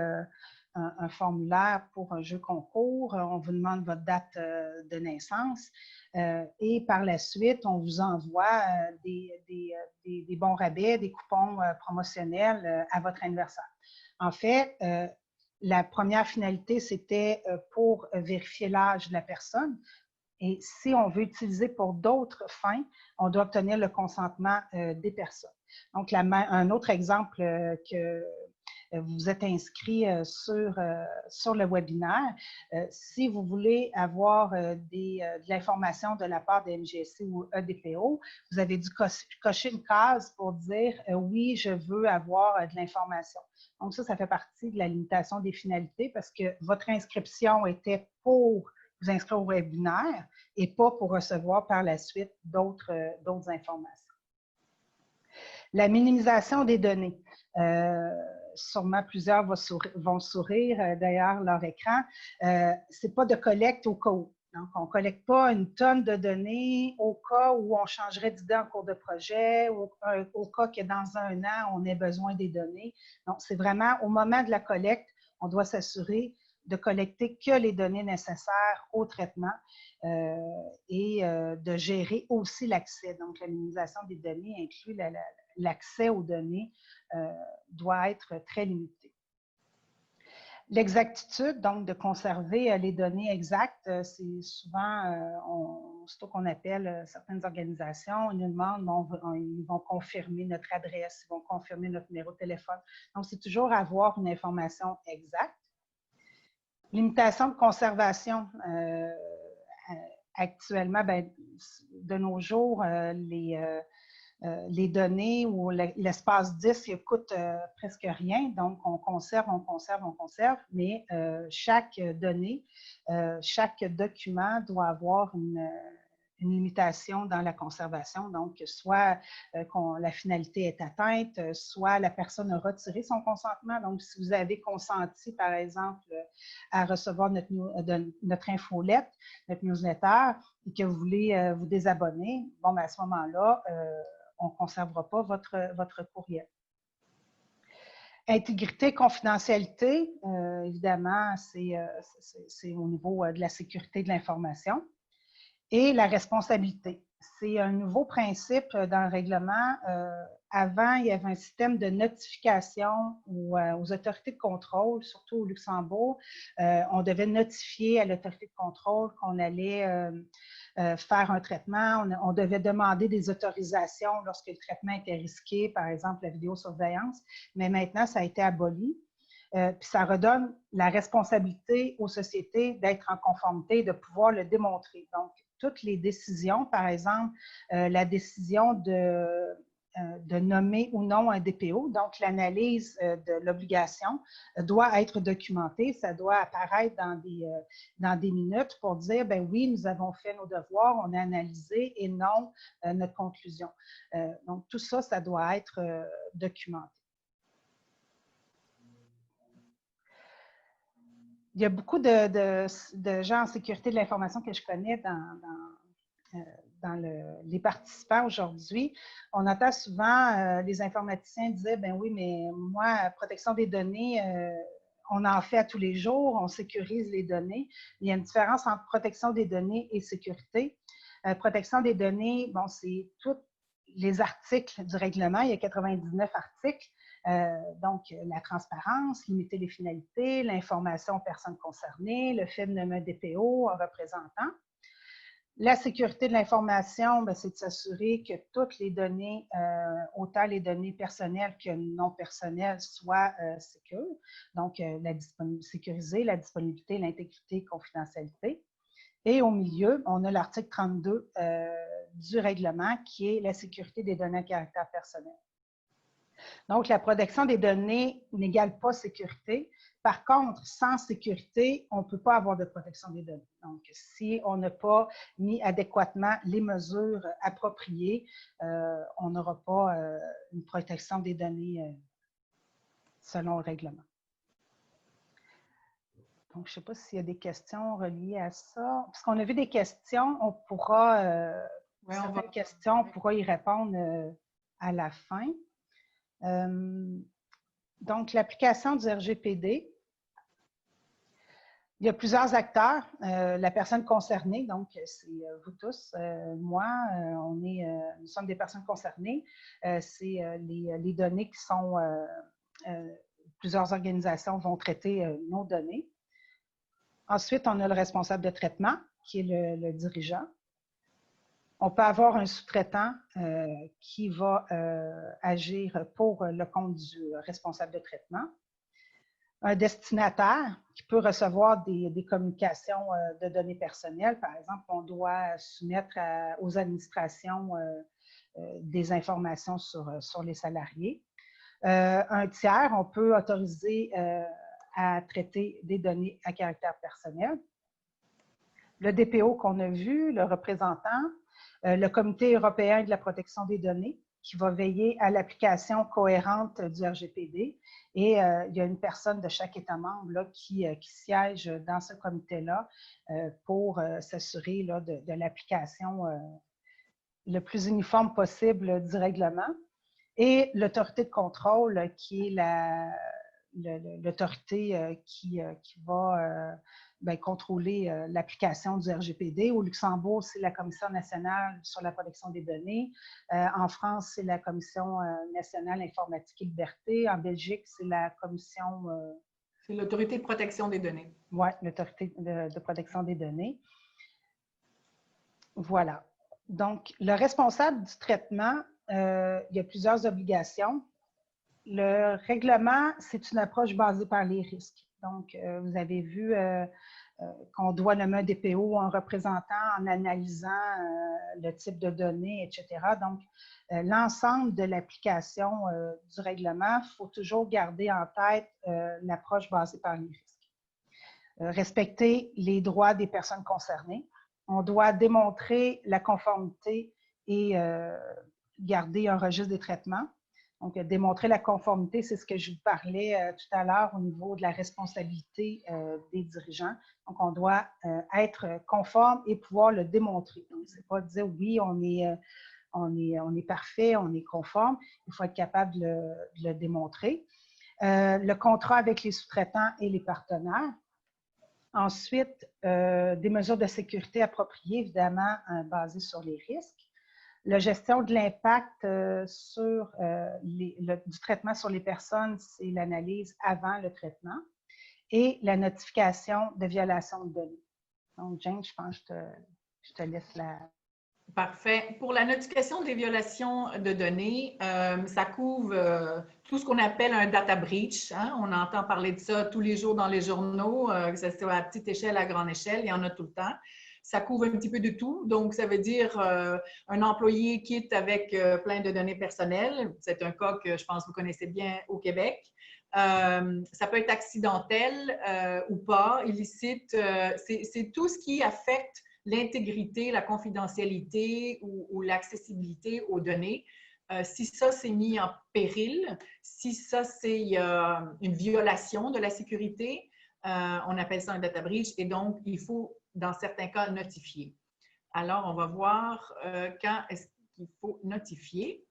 un formulaire pour un jeu concours, on vous demande votre date de naissance et par la suite, on vous envoie des bons rabais, des coupons promotionnels à votre anniversaire. En fait, la première finalité, c'était pour vérifier l'âge de la personne. Et si on veut utiliser pour d'autres fins, on doit obtenir le consentement des personnes. Donc, un autre exemple vous êtes inscrit sur le webinaire. Si vous voulez avoir de l'information de la part de MGSC ou EDPO, vous avez dû cocher une case pour dire oui, je veux avoir de l'information. Donc ça fait partie de la limitation des finalités parce que votre inscription était pour vous inscrire au webinaire et pas pour recevoir par la suite d'autres informations. La minimisation des données. Sûrement plusieurs vont sourire derrière leur écran. Ce n'est pas de collecte au cas où. Donc, on ne collecte pas une tonne de données au cas où on changerait d'idée en cours de projet, au cas que dans un an, on ait besoin des données. Donc, c'est vraiment au moment de la collecte, on doit s'assurer de collecter que les données nécessaires au traitement et de gérer aussi l'accès. Donc, la minimisation des données inclut l'accès aux données doit être très limité. L'exactitude, donc de conserver les données exactes, c'est souvent, surtout qu'on appelle certaines organisations, ils nous demandent, ils vont confirmer notre adresse, ils vont confirmer notre numéro de téléphone. Donc, c'est toujours avoir une information exacte. Limitation de conservation. Actuellement, de nos jours, les données ou l'espace disque ne coûte presque rien. Donc, on conserve, mais chaque donnée, chaque document doit avoir une limitation dans la conservation. Donc, soit la finalité est atteinte, soit la personne a retiré son consentement. Donc, si vous avez consenti, par exemple, à recevoir notre infolette, notre newsletter, et que vous voulez vous désabonner, bon, à ce moment-là, on ne conservera pas votre courriel. Intégrité, confidentialité, évidemment, c'est au niveau de la sécurité de l'information. Et la responsabilité. C'est un nouveau principe dans le règlement. Avant, il y avait un système de notification aux autorités de contrôle, surtout au Luxembourg. On devait notifier à l'autorité de contrôle qu'on allait faire un traitement. On devait demander des autorisations lorsque le traitement était risqué, par exemple la vidéosurveillance. Mais maintenant, ça a été aboli. Puis ça redonne la responsabilité aux sociétés d'être en conformité, de pouvoir le démontrer. Donc, toutes les décisions, par exemple, la décision de nommer ou non un DPO, donc l'analyse de l'obligation doit être documentée, ça doit apparaître dans des minutes pour dire, ben oui, nous avons fait nos devoirs, on a analysé et non notre conclusion. Donc, tout ça, ça doit être documenté. Il y a beaucoup de gens en sécurité de l'information que je connais dans les participants aujourd'hui. On entend souvent les informaticiens dire, ben oui, mais moi, protection des données, on en fait à tous les jours, on sécurise les données. Il y a une différence entre protection des données et sécurité. Protection des données, bon, c'est tous les articles du règlement, il y a 99 articles. Donc, la transparence, limiter les finalités, l'information aux personnes concernées, le fait de nommer un DPO, un représentant. La sécurité de l'information, c'est de s'assurer que toutes les données, autant les données personnelles que non personnelles, soient sécures. Donc, sécuriser la disponibilité, l'intégrité, confidentialité. Et au milieu, on a l'article 32 du règlement qui est la sécurité des données à caractère personnel. Donc, la protection des données n'égale pas sécurité. Par contre, sans sécurité, on ne peut pas avoir de protection des données. Donc, si on n'a pas mis adéquatement les mesures appropriées, on n'aura pas une protection des données selon le règlement. Donc, je ne sais pas s'il y a des questions reliées à ça. Parce qu'on a vu des questions, on pourra, certaines questions, on pourra y répondre à la fin. Donc, l'application du RGPD, il y a plusieurs acteurs. La personne concernée, donc c'est vous tous, moi, nous sommes des personnes concernées. C'est les données qui sont, plusieurs organisations vont traiter nos données. Ensuite, on a le responsable de traitement, qui est le dirigeant. On peut avoir un sous-traitant qui va agir pour le compte du responsable de traitement. un destinataire qui peut recevoir des communications de données personnelles. Par exemple, on doit soumettre aux administrations des informations sur les salariés. Un tiers, on peut autoriser à traiter des données à caractère personnel. Le DPO qu'on a vu, le représentant, le Comité européen de la protection des données, qui va veiller à l'application cohérente du RGPD. Et il y a une personne de chaque État membre là, qui siège dans ce comité-là pour s'assurer de l'application le plus uniforme possible du règlement. Et l'autorité de contrôle, qui est l'autorité qui va contrôler l'application du RGPD. Au Luxembourg, c'est la Commission nationale sur la protection des données. En France, c'est la Commission nationale informatique et liberté. En Belgique, c'est la Commission... c'est l'autorité de protection des données. Oui, l'autorité de protection des données. Voilà. Donc, le responsable du traitement, il y a plusieurs obligations. Le règlement, c'est une approche basée par les risques. Donc, vous avez vu qu'on doit nommer un DPO ou un représentant en analysant le type de données, etc. Donc, l'ensemble de l'application du règlement, il faut toujours garder en tête l'approche basée par les risques. Respecter les droits des personnes concernées. On doit démontrer la conformité et garder un registre des traitements. Donc, démontrer la conformité, c'est ce que je vous parlais tout à l'heure au niveau de la responsabilité des dirigeants. Donc, on doit être conforme et pouvoir le démontrer. Donc, ce n'est pas dire oui, on est parfait, on est conforme. Il faut être capable de le démontrer. Le contrat avec les sous-traitants et les partenaires. Ensuite, des mesures de sécurité appropriées, évidemment, basées sur les risques. La gestion de l'impact du traitement sur les personnes, c'est l'analyse avant le traitement. Et la notification de violation de données. Donc, Jane, je pense que je te laisse la... Parfait. Pour la notification des violations de données, ça couvre tout ce qu'on appelle un data breach. Hein? On entend parler de ça tous les jours dans les journaux, que ce soit à petite échelle, à grande échelle, il y en a tout le temps. Ça couvre un petit peu de tout. Donc, ça veut dire un employé quitte avec plein de données personnelles. C'est un cas que je pense que vous connaissez bien au Québec. Ça peut être accidentel ou pas, illicite. C'est tout ce qui affecte l'intégrité, la confidentialité ou l'accessibilité aux données. Si ça, c'est mis en péril, si ça, c'est une violation de la sécurité, on appelle ça un data breach et donc, il faut, dans certains cas, notifier. Alors, on va voir quand est-ce qu'il faut notifier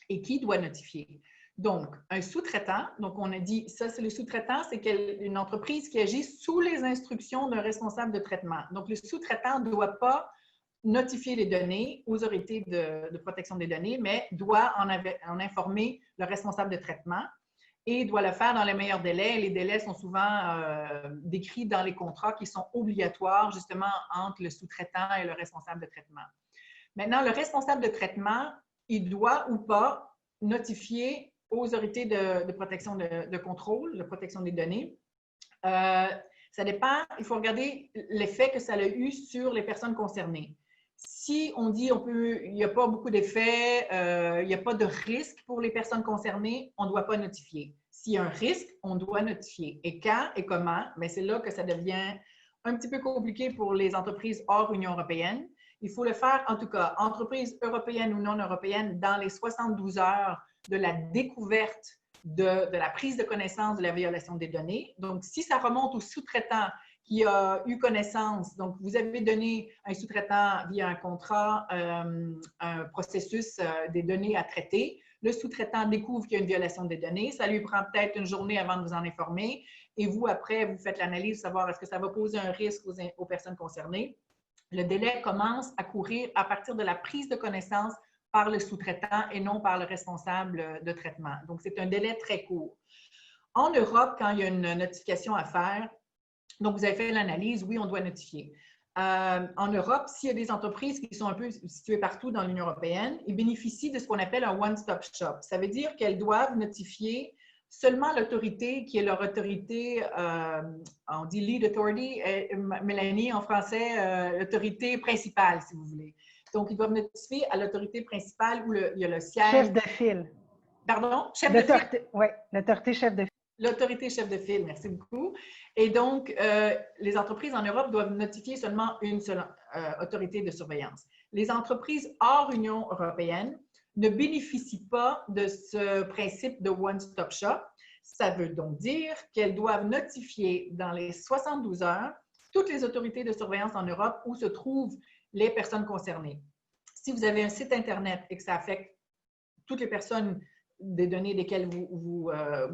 et qui doit notifier. Donc, un sous-traitant, donc on a dit, ça c'est le sous-traitant, c'est une entreprise qui agit sous les instructions d'un responsable de traitement. Donc, le sous-traitant ne doit pas notifier les données aux autorités de protection des données, mais doit en informer le responsable de traitement et doit le faire dans les meilleurs délais. Les délais sont souvent décrits dans les contrats qui sont obligatoires justement entre le sous-traitant et le responsable de traitement. Maintenant, le responsable de traitement, il doit ou pas notifier aux autorités de protection de contrôle, de protection des données. Ça dépend, il faut regarder l'effet que ça a eu sur les personnes concernées. Si on dit il n'y a pas beaucoup d'effets, il n'y a pas de risque pour les personnes concernées, on ne doit pas notifier. S'il y a un risque, on doit notifier. Et quand et comment? Bien, c'est là que ça devient un petit peu compliqué pour les entreprises hors Union européenne. Il faut le faire, en tout cas, entreprises européennes ou non européennes, dans les 72 heures de la découverte de la prise de connaissance de la violation des données. Donc, si ça remonte au sous-traitant qui a eu connaissance, donc vous avez donné un sous-traitant via un contrat, un processus des données à traiter, le sous-traitant découvre qu'il y a une violation des données, ça lui prend peut-être une journée avant de vous en informer, et vous, après, vous faites l'analyse de savoir est-ce que ça va poser un risque aux personnes concernées. Le délai commence à courir à partir de la prise de connaissance par le sous-traitant et non par le responsable de traitement. Donc, c'est un délai très court. En Europe, quand il y a une notification à faire, donc vous avez fait l'analyse, oui, on doit notifier. En Europe, s'il y a des entreprises qui sont un peu situées partout dans l'Union européenne, ils bénéficient de ce qu'on appelle un one-stop shop. Ça veut dire qu'elles doivent notifier seulement l'autorité qui est leur autorité, on dit lead authority, Mélanie en français, l'autorité principale, si vous voulez. Donc, ils doivent notifier à l'autorité principale où il y a le siège. Chef de file. Pardon? Chef de file? Oui, l'autorité chef de file. L'autorité chef de file, merci beaucoup. Et donc, les entreprises en Europe doivent notifier seulement une seule autorité de surveillance. Les entreprises hors Union européenne ne bénéficient pas de ce principe de one-stop shop. Ça veut donc dire qu'elles doivent notifier dans les 72 heures toutes les autorités de surveillance en Europe où se trouvent les personnes concernées. Si vous avez un site Internet et que ça affecte toutes les personnes des données desquelles vous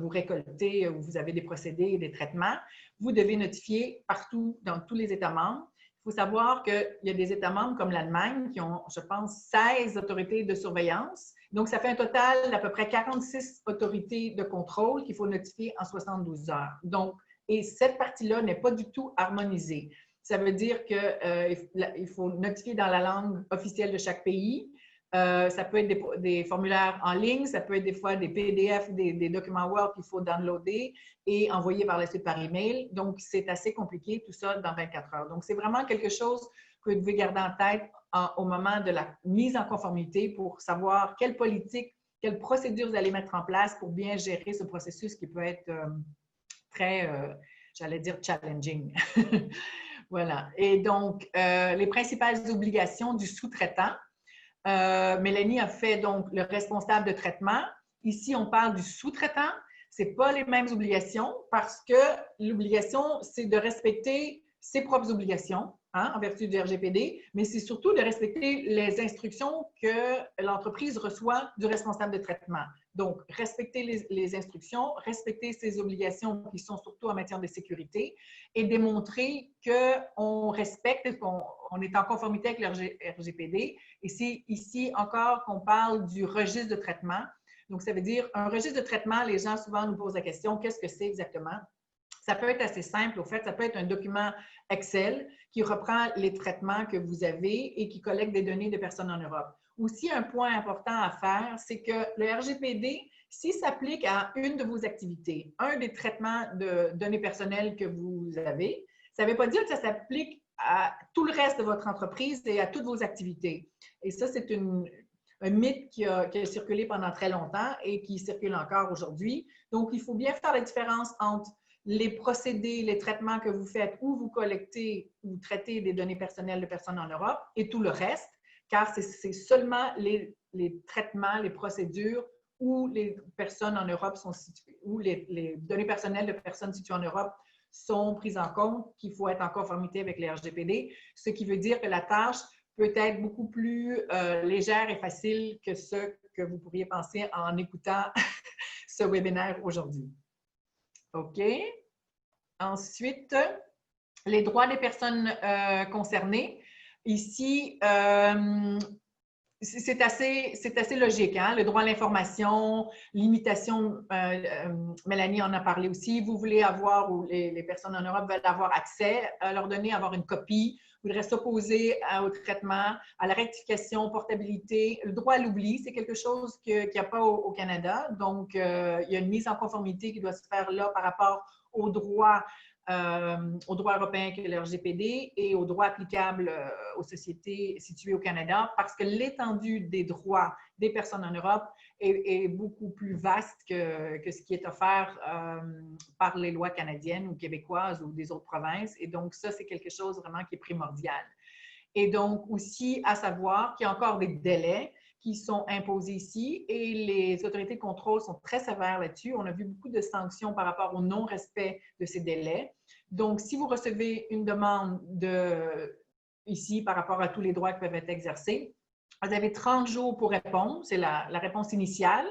récoltez, où vous avez des procédés et des traitements, vous devez notifier partout dans tous les États membres. Il faut savoir qu'il y a des États membres comme l'Allemagne qui ont, je pense, 16 autorités de surveillance. Donc, ça fait un total d'à peu près 46 autorités de contrôle qu'il faut notifier en 72 heures. Donc, et cette partie-là n'est pas du tout harmonisée. Ça veut dire qu'il faut notifier dans la langue officielle de chaque pays. Ça peut être des formulaires en ligne, ça peut être des fois des PDF, des documents Word qu'il faut downloader et envoyer par la suite par email. Donc, c'est assez compliqué tout ça dans 24 heures. Donc, c'est vraiment quelque chose que vous devez garder en tête au moment de la mise en conformité pour savoir quelle politique, quelle procédure vous allez mettre en place pour bien gérer ce processus qui peut être très, j'allais dire, challenging. Voilà. Et donc, les principales obligations du sous-traitant. Mélanie a fait donc le responsable de traitement. Ici, on parle du sous-traitant. Ce n'est pas les mêmes obligations parce que l'obligation, c'est de respecter ses propres obligations en vertu du RGPD, mais c'est surtout de respecter les instructions que l'entreprise reçoit du responsable de traitement. Donc, respecter les instructions, respecter ses obligations qui sont surtout en matière de sécurité et démontrer qu'on respecte et qu'on est en conformité avec le RGPD. Et c'est ici encore qu'on parle du registre de traitement. Donc, ça veut dire un registre de traitement, les gens souvent nous posent la question, qu'est-ce que c'est exactement? Ça peut être assez simple, au fait, ça peut être un document Excel qui reprend les traitements que vous avez et qui collecte des données de personnes en Europe. Aussi, un point important à faire, c'est que le RGPD, s'il s'applique à une de vos activités, un des traitements de données personnelles que vous avez, ça ne veut pas dire que ça s'applique à tout le reste de votre entreprise et à toutes vos activités. Et ça, c'est un mythe qui a circulé pendant très longtemps et qui circule encore aujourd'hui. Donc, il faut bien faire la différence entre les procédés, les traitements que vous faites où vous collectez ou traitez des données personnelles de personnes en Europe et tout le reste, car c'est seulement les traitements, les procédures où les personnes en Europe sont situées, où les données personnelles de personnes situées en Europe sont prises en compte, qu'il faut être en conformité avec les RGPD, ce qui veut dire que la tâche peut être beaucoup plus légère et facile que ce que vous pourriez penser en écoutant ce webinaire aujourd'hui. OK. Ensuite, les droits des personnes concernées. Ici, c'est assez logique, hein? Le droit à l'information, limitation, Mélanie en a parlé aussi. Vous voulez avoir, ou les personnes en Europe veulent avoir accès à leurs données, avoir une copie, voudraient s'opposer au traitement, à la rectification, portabilité. Le droit à l'oubli, c'est quelque chose qu'il n'y a pas au Canada. Donc, il y a une mise en conformité qui doit se faire là par rapport au droit européen qui est le RGPD et aux droits applicables aux sociétés situées au Canada parce que l'étendue des droits des personnes en Europe est beaucoup plus vaste que ce qui est offert par les lois canadiennes ou québécoises ou des autres provinces. Et donc, ça, c'est quelque chose vraiment qui est primordial. Et donc, aussi à savoir qu'il y a encore des délais qui sont imposés ici et les autorités de contrôle sont très sévères là-dessus. On a vu beaucoup de sanctions par rapport au non-respect de ces délais. Donc, si vous recevez une demande ici par rapport à tous les droits qui peuvent être exercés, vous avez 30 jours pour répondre, c'est la réponse initiale,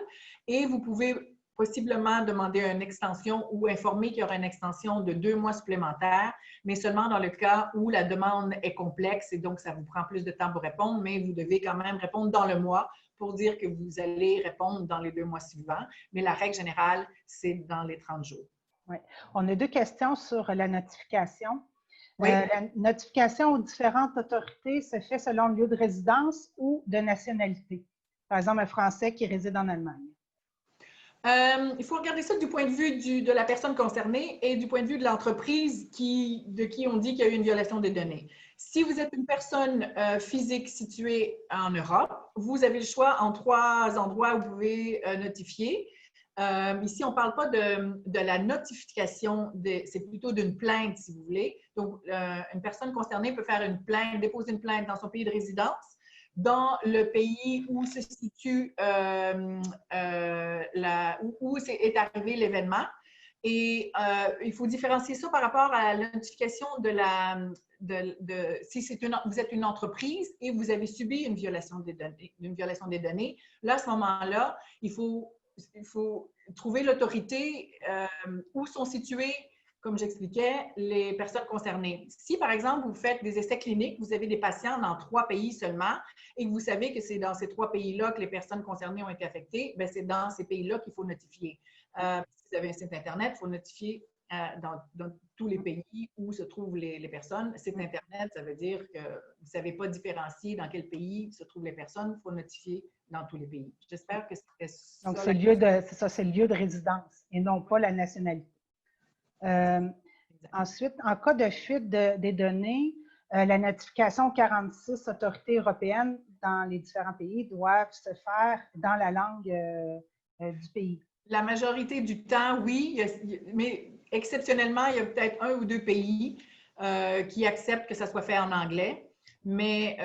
et vous pouvez possiblement demander une extension ou informer qu'il y aura une extension de 2 mois supplémentaires, mais seulement dans le cas où la demande est complexe et donc ça vous prend plus de temps pour répondre, mais vous devez quand même répondre dans le mois pour dire que vous allez répondre dans les 2 mois suivants. Mais la règle générale, c'est dans les 30 jours. Oui. On a 2 questions sur la notification. Oui. La notification aux différentes autorités se fait selon le lieu de résidence ou de nationalité. Par exemple, un Français qui réside en Allemagne. Il faut regarder ça du point de vue de la personne concernée et du point de vue de l'entreprise de qui on dit qu'il y a eu une violation des données. Si vous êtes une personne physique située en Europe, vous avez le choix en 3 endroits où vous pouvez notifier. Ici, on ne parle pas de la notification, c'est plutôt d'une plainte, si vous voulez. Donc, une personne concernée peut faire une plainte, déposer une plainte dans son pays de résidence, dans le pays où se situe, où est arrivé l'événement. Et il faut différencier ça par rapport à la notification si vous êtes une entreprise et vous avez subi une violation des données, là, à ce moment-là, il faut trouver l'autorité où sont situées, comme j'expliquais, les personnes concernées. Si, par exemple, vous faites des essais cliniques, vous avez des patients dans 3 pays seulement et que vous savez que c'est dans ces 3 pays-là que les personnes concernées ont été affectées, bien, c'est dans ces pays-là qu'il faut notifier. Si vous avez un site Internet, il faut notifier dans tous les pays où se trouvent les personnes. Site Internet, ça veut dire que vous ne savez pas différencier dans quel pays se trouvent les personnes, il faut notifier dans tous les pays. J'espère que c'était ça. Donc, c'est le lieu de résidence et non pas la nationalité. Ensuite, en cas de fuite des données, la notification 46 autorités européennes dans les différents pays doivent se faire dans la langue du pays. La majorité du temps, oui, mais exceptionnellement, il y a peut-être 1 ou 2 pays qui acceptent que ça soit fait en anglais, mais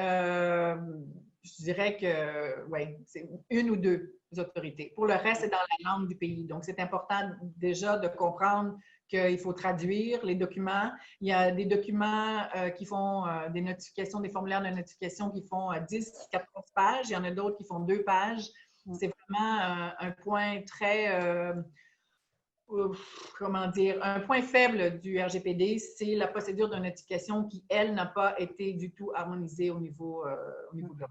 je dirais que, oui, c'est 1 ou 2 autorités. Pour le reste, c'est dans la langue du pays. Donc, c'est important déjà de comprendre qu'il faut traduire les documents. Il y a des documents qui font des notifications, des formulaires de notification qui font 10, 14 pages. Il y en a d'autres qui font 2 pages. C'est vraiment un point très, comment dire, un point faible du RGPD, c'est la procédure de notification qui, elle, n'a pas été du tout harmonisée au niveau global.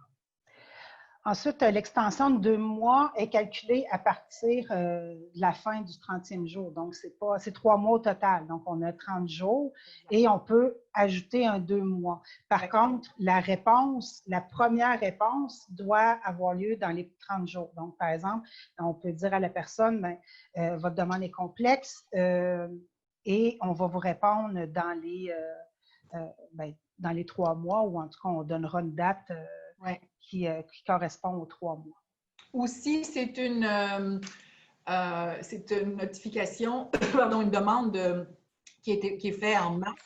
Ensuite, l'extension de 2 mois est calculée à partir de la fin du 30e jour. Donc, c'est 3 mois au total. Donc, on a 30 jours et on peut ajouter un 2 mois. Par contre, la première réponse doit avoir lieu dans les 30 jours. Donc, par exemple, on peut dire à la personne, bien, votre demande est complexe et on va vous répondre dans les 3 mois ou en tout cas, on donnera une date qui correspond aux 3 mois. Aussi, c'est une notification, pardon, une demande qui est faite en mars.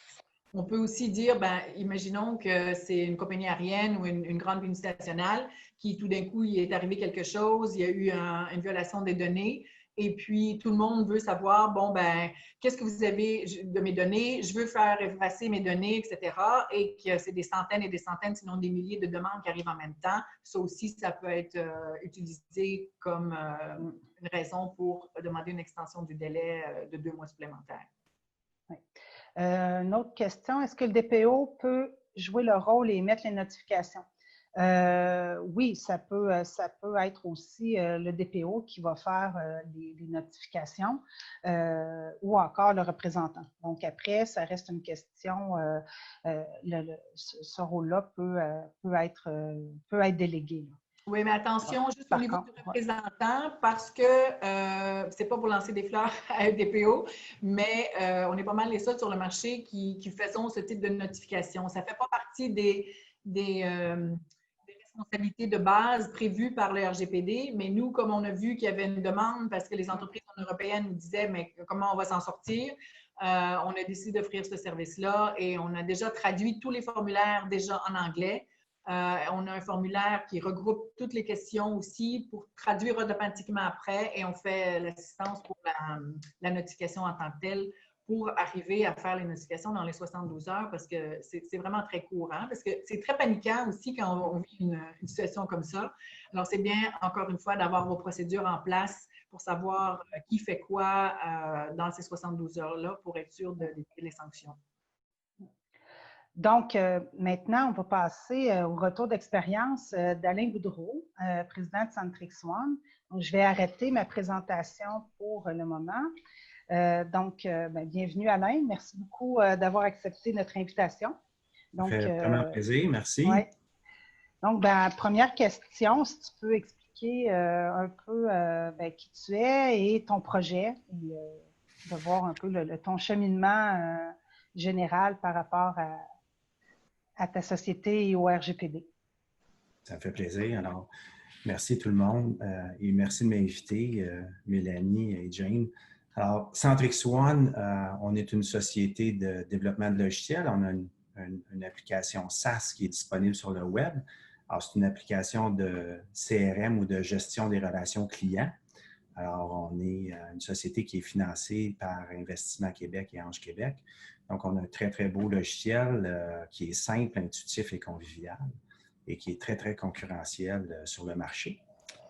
On peut aussi dire, ben, imaginons que c'est une compagnie aérienne ou une grande multinationale qui, tout d'un coup, il est arrivé quelque chose, il y a eu une violation des données. Et puis, tout le monde veut savoir, bon, ben, qu'est-ce que vous avez de mes données? Je veux faire effacer mes données, etc. Et que c'est des centaines et des centaines, sinon des milliers de demandes qui arrivent en même temps. Ça aussi, ça peut être utilisé comme une raison pour demander une extension du délai de 2 mois supplémentaires. Oui. Une autre question, est-ce que le DPO peut jouer le rôle et émettre les notifications? Oui, ça peut être aussi le DPO qui va faire les notifications ou encore le représentant. Donc, après, ça reste une question, ce rôle-là peut être délégué. Oui, mais attention, juste au niveau du représentant, parce que c'est pas pour lancer des fleurs à un DPO, mais on est pas mal les seuls sur le marché qui faisons ce type de notification. Ça fait pas partie des responsabilités de base prévues par le RGPD, mais nous, comme on a vu qu'il y avait une demande parce que les entreprises européennes nous disaient mais comment on va s'en sortir, on a décidé d'offrir ce service-là et on a déjà traduit tous les formulaires déjà en anglais. On a un formulaire qui regroupe toutes les questions aussi pour traduire automatiquement après et on fait l'assistance pour la notification en tant que telle pour arriver à faire les notifications dans les 72 heures parce que c'est vraiment très courant, parce que c'est très paniquant aussi quand on vit une situation comme ça. Alors, c'est bien, encore une fois, d'avoir vos procédures en place pour savoir qui fait quoi dans ces 72 heures-là pour être sûr d'éviter les sanctions. Donc, maintenant, on va passer au retour d'expérience d'Alain Boudreau, président de Centrix One. Donc, je vais arrêter ma présentation pour le moment. Bienvenue Alain. Merci beaucoup d'avoir accepté notre invitation. Donc, ça fait vraiment plaisir. Merci. Ouais. Donc, première question, si tu peux expliquer expliquer un peu qui tu es et ton projet, et de voir un peu ton cheminement général par rapport à ta société et au RGPD. Ça me fait plaisir. Alors, merci tout le monde et merci de m'inviter, Mélanie et Jane. Alors, Centrix One, on est une société de développement de logiciels. On a une application SaaS qui est disponible sur le web. Alors, c'est une application de CRM ou de gestion des relations clients. Alors, on est une société qui est financée par Investissement Québec et Ange Québec. Donc, on a un très, très beau logiciel qui est simple, intuitif et convivial et qui est très, très concurrentiel sur le marché.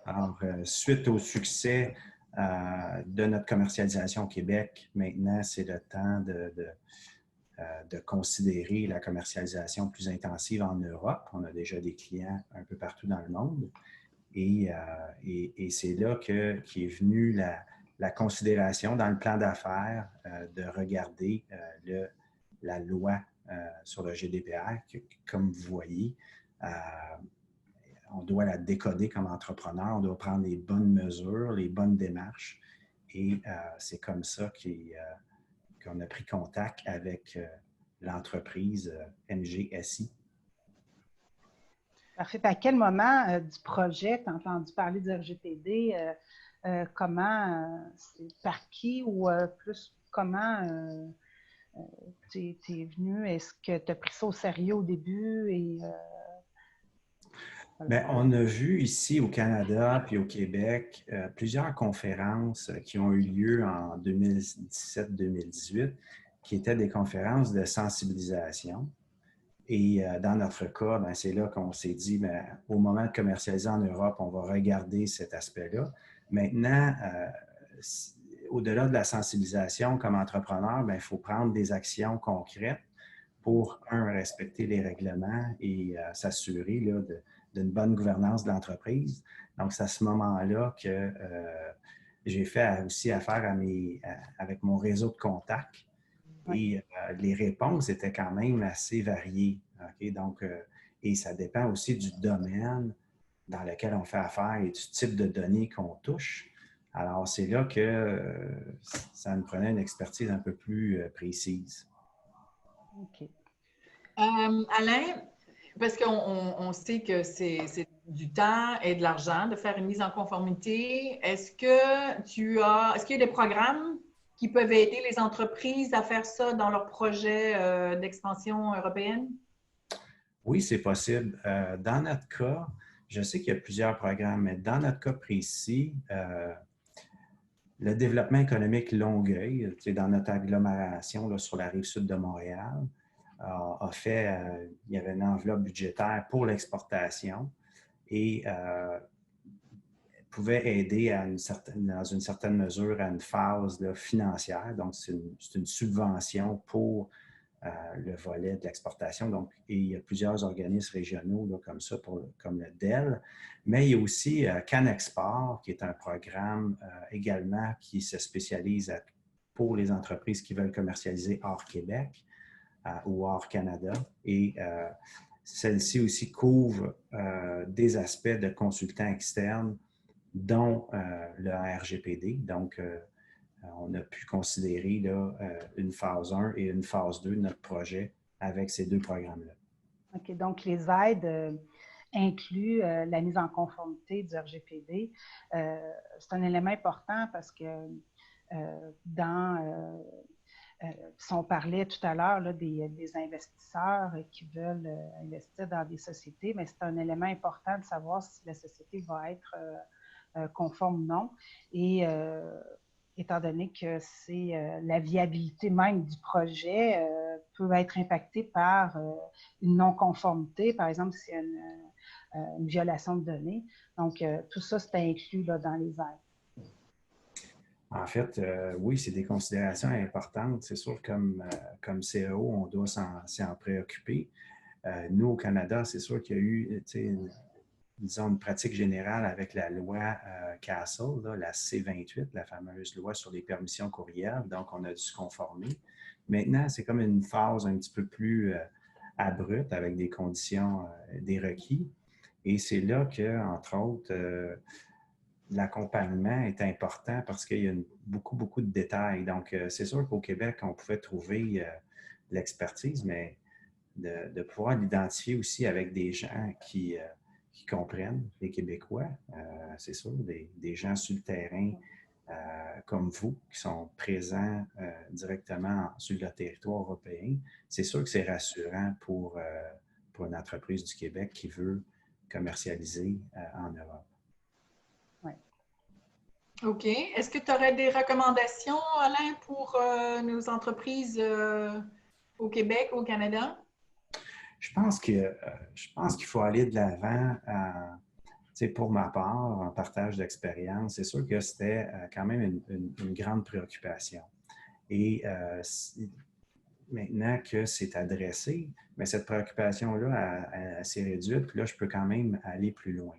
Alors, suite au succès de notre commercialisation au Québec, maintenant, c'est le temps de considérer la commercialisation plus intensive en Europe. On a déjà des clients un peu partout dans le monde. Et c'est là qu'est venue la considération dans le plan d'affaires de regarder la loi sur le GDPR, que, comme vous voyez, on doit la décoder comme entrepreneur, on doit prendre les bonnes mesures, les bonnes démarches. Et c'est comme ça qu'on a pris contact avec l'entreprise MGSI. Parfait. À quel moment du projet tu as entendu parler du RGPD? Comment, c'est par qui ou plus comment tu es venu? Est-ce que tu as pris ça au sérieux au début? Bien, on a vu ici au Canada puis au Québec plusieurs conférences qui ont eu lieu en 2017-2018 qui étaient des conférences de sensibilisation. Et dans notre cas, bien, c'est là qu'on s'est dit, bien, au moment de commercialiser en Europe, on va regarder cet aspect-là. Maintenant, au-delà de la sensibilisation comme entrepreneur, bien, il faut prendre des actions concrètes pour, respecter les règlements et s'assurer d'une bonne gouvernance de l'entreprise. Donc, c'est à ce moment-là que j'ai fait aussi affaire avec mon réseau de contacts. Et les réponses étaient quand même assez variées. Okay? Donc, et ça dépend aussi du domaine dans lequel on fait affaire et du type de données qu'on touche. Alors, c'est là que ça nous prenait une expertise un peu plus précise. OK. Alain, parce qu'on sait que c'est du temps et de l'argent de faire une mise en conformité, est-ce qu'il y a des programmes qui peuvent aider les entreprises à faire ça dans leur projet d'expansion européenne? Oui, c'est possible. Dans notre cas, je sais qu'il y a plusieurs programmes, mais dans notre cas précis, le développement économique Longueuil, dans notre agglomération là, sur la rive sud de Montréal, a fait, il y avait une enveloppe budgétaire pour l'exportation et pouvait aider dans une certaine mesure à une phase là, financière. Donc, c'est une subvention pour le volet de l'exportation. Donc, et il y a plusieurs organismes régionaux là, comme ça, comme le DEL. Mais il y a aussi CanExport, qui est un programme également qui se spécialise pour les entreprises qui veulent commercialiser hors Québec ou hors Canada. Et celle-ci aussi couvre des aspects de consultants externes, dont le RGPD. Donc, on a pu considérer là, une phase 1 et une phase 2 de notre projet avec ces deux programmes-là. OK. Donc, les aides incluent la mise en conformité du RGPD. C'est un élément important parce que si on parlait tout à l'heure des investisseurs qui veulent investir dans des sociétés, mais c'est un élément important de savoir si la société va être conforme ou non. Et étant donné que c'est la viabilité même du projet peut être impactée par une non-conformité, par exemple, s'il y a une violation de données. Donc, tout ça, c'est inclus là, dans les aides. En fait, oui, c'est des considérations importantes. C'est sûr, comme CEO, on doit s'en préoccuper. Nous, au Canada, c'est sûr qu'il y a eu une pratique générale avec la loi Castle, là, la C-28, la fameuse loi sur les permissions courriels. Donc, on a dû se conformer. Maintenant, c'est comme une phase un petit peu plus abrupte avec des conditions, des requis. Et c'est là que, entre autres, l'accompagnement est important parce qu'il y a beaucoup de détails. Donc, c'est sûr qu'au Québec, on pouvait trouver l'expertise, mais de pouvoir l'identifier aussi avec des gens qui comprennent, les Québécois, c'est sûr, des gens sur le terrain comme vous, qui sont présents directement sur le territoire européen, c'est sûr que c'est rassurant pour une entreprise du Québec qui veut commercialiser en Europe. Oui. OK. Est-ce que tu aurais des recommandations, Alain, pour nos entreprises au Québec, au Canada? Je pense qu'il faut aller de l'avant. Pour ma part, en partage d'expérience, c'est sûr que c'était quand même une grande préoccupation. Et maintenant que c'est adressé, mais cette préoccupation-là, elle s'est réduite, puis là, je peux quand même aller plus loin.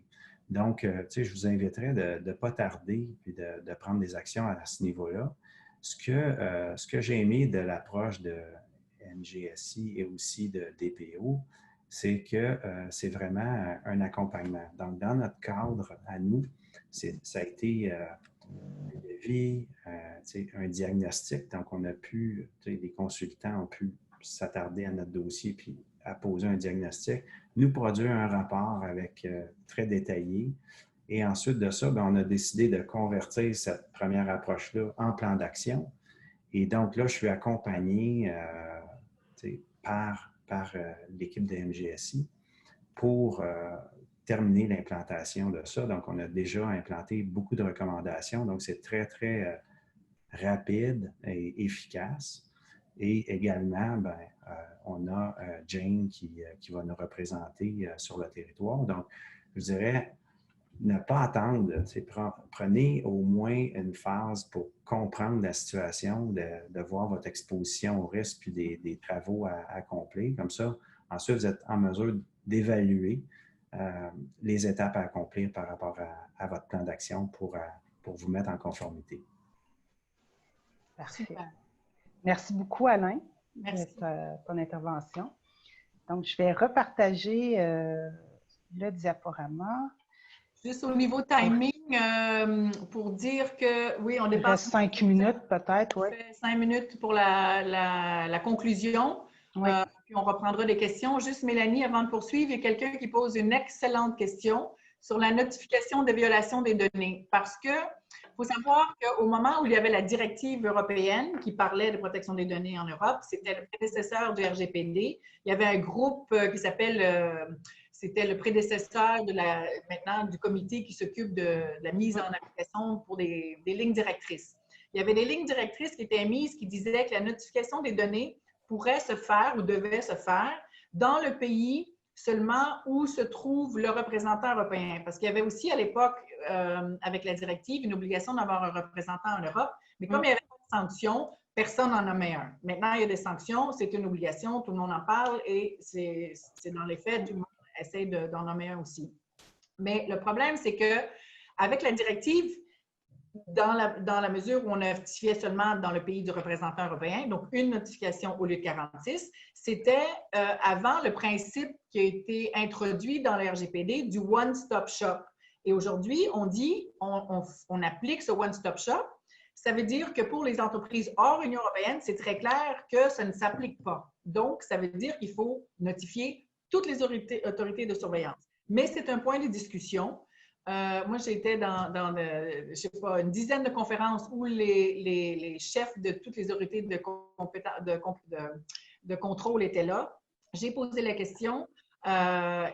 Donc, je vous inviterais de ne pas tarder et de prendre des actions à ce niveau-là. Ce que j'ai aimé de l'approche de MGSI et aussi de DPO, c'est que c'est vraiment un accompagnement. Donc, dans notre cadre à nous, ça a été un devis, un diagnostic. Donc, on a pu, les consultants ont pu s'attarder à notre dossier puis à poser un diagnostic, nous produire un rapport avec très détaillé. Et ensuite de ça, on a décidé de convertir cette première approche-là en plan d'action. Et donc là, je suis accompagné par l'équipe de MGSI pour terminer l'implantation de ça. Donc, on a déjà implanté beaucoup de recommandations. Donc, c'est très rapide et efficace. Et également, on a Jane qui va nous représenter sur le territoire. Donc, je dirais, ne pas attendre. Prenez au moins une phase pour comprendre la situation, de voir votre exposition au risque puis des travaux à accomplir. Comme ça, ensuite, vous êtes en mesure d'évaluer les étapes à accomplir par rapport à votre plan d'action pour vous mettre en conformité. Parfait. Merci beaucoup, Alain, Merci. de ton intervention. Donc, je vais repartager le diaporama. Juste au niveau timing, pour dire que, oui, on dépasse... Il reste 5 minutes peut-être, oui. 5 minutes pour la conclusion. Oui. Puis on reprendra des questions. Juste, Mélanie, avant de poursuivre, il y a quelqu'un qui pose une excellente question sur la notification de violation des données. Parce que il faut savoir qu'au moment où il y avait la directive européenne qui parlait de protection des données en Europe, c'était le prédécesseur du RGPD. Il y avait un groupe qui s'appelle... c'était le prédécesseur maintenant du comité qui s'occupe de la mise en application pour des lignes directrices. Il y avait des lignes directrices qui étaient émises qui disaient que la notification des données pourrait se faire ou devait se faire dans le pays seulement où se trouve le représentant européen. Parce qu'il y avait aussi à l'époque, avec la directive, une obligation d'avoir un représentant en Europe. Mais comme il y avait des sanctions, personne n'en nommait un. Maintenant, il y a des sanctions, c'est une obligation, tout le monde en parle et c'est dans les faits, tout le monde essaie d'en nommer un aussi. Mais le problème, c'est qu'avec la directive, dans la mesure où on notifiait seulement dans le pays du représentant européen, donc une notification au lieu de 46, c'était avant le principe qui a été introduit dans le RGPD du one-stop shop. Et aujourd'hui, on dit, on applique ce one-stop shop. Ça veut dire que pour les entreprises hors Union européenne, c'est très clair que ça ne s'applique pas. Donc, ça veut dire qu'il faut notifier toutes les autorités de surveillance. Mais c'est un point de discussion. Moi, j'ai été dans je sais pas, une dizaine de conférences où les chefs de toutes les autorités de contrôle étaient là. J'ai posé la question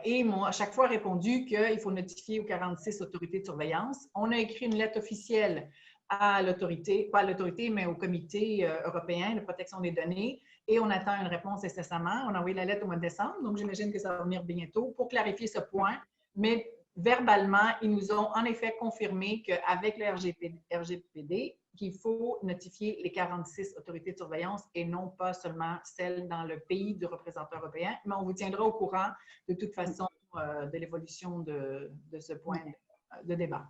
et m'ont à chaque fois répondu qu'il faut notifier aux 46 autorités de surveillance. On a écrit une lettre officielle à l'autorité, pas à l'autorité, mais au comité européen de protection des données et on attend une réponse incessamment. On a envoyé la lettre au mois de décembre, donc j'imagine que ça va venir bientôt pour clarifier ce point. Mais verbalement, ils nous ont en effet confirmé qu'avec le RGPD, qu'il faut notifier les 46 autorités de surveillance et non pas seulement celles dans le pays du représentant européen. Mais on vous tiendra au courant de toute façon de l'évolution de ce point de débat.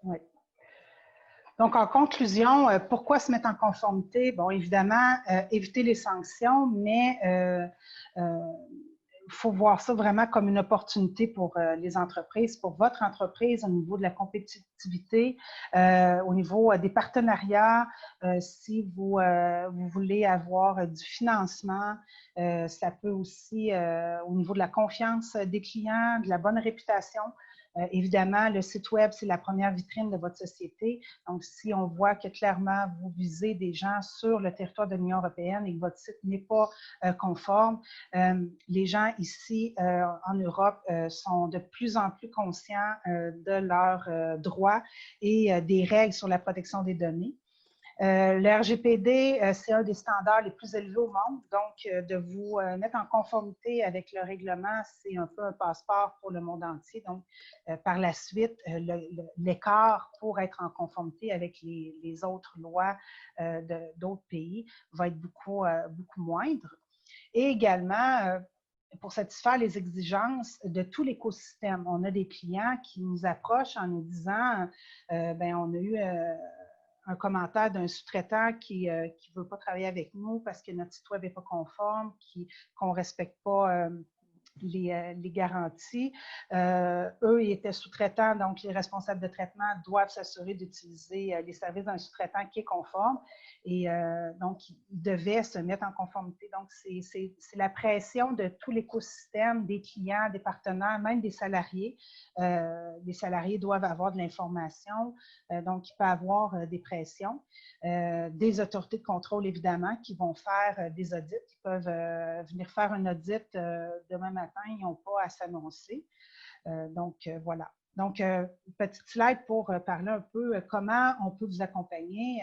Oui. Donc, en conclusion, pourquoi se mettre en conformité? Bon, évidemment, éviter les sanctions, mais faut voir ça vraiment comme une opportunité pour les entreprises, pour votre entreprise au niveau de la compétitivité, au niveau des partenariats. Si vous voulez avoir du financement, ça peut aussi au niveau de la confiance des clients, de la bonne réputation. Évidemment, le site web, c'est la première vitrine de votre société. Donc, si on voit que clairement, vous visez des gens sur le territoire de l'Union européenne et que votre site n'est pas conforme, les gens ici en Europe sont de plus en plus conscients de leurs droits et des règles sur la protection des données. Le RGPD, c'est un des standards les plus élevés au monde. Donc, de vous mettre en conformité avec le règlement, c'est un peu un passeport pour le monde entier. Donc, par la suite, l'écart pour être en conformité avec les autres lois d'autres pays va être beaucoup moindre. Et également, pour satisfaire les exigences de tout l'écosystème. On a des clients qui nous approchent en nous disant, ben on a eu un commentaire d'un sous-traitant qui ne veut pas travailler avec nous parce que notre site web n'est pas conforme, qu'on ne respecte pas les garanties. Eux, ils étaient sous-traitants, donc les responsables de traitement doivent s'assurer d'utiliser les services d'un sous-traitant qui est conforme. Et donc, ils devaient se mettre en conformité. Donc, c'est la pression de tout l'écosystème, des clients, des partenaires, même des salariés. Les salariés doivent avoir de l'information, donc il peut y avoir des pressions. Des autorités de contrôle, évidemment, qui vont faire des audits. Ils peuvent venir faire un audit demain matin, ils n'ont pas à s'annoncer. Donc, voilà. Donc, petite slide pour parler un peu comment on peut vous accompagner,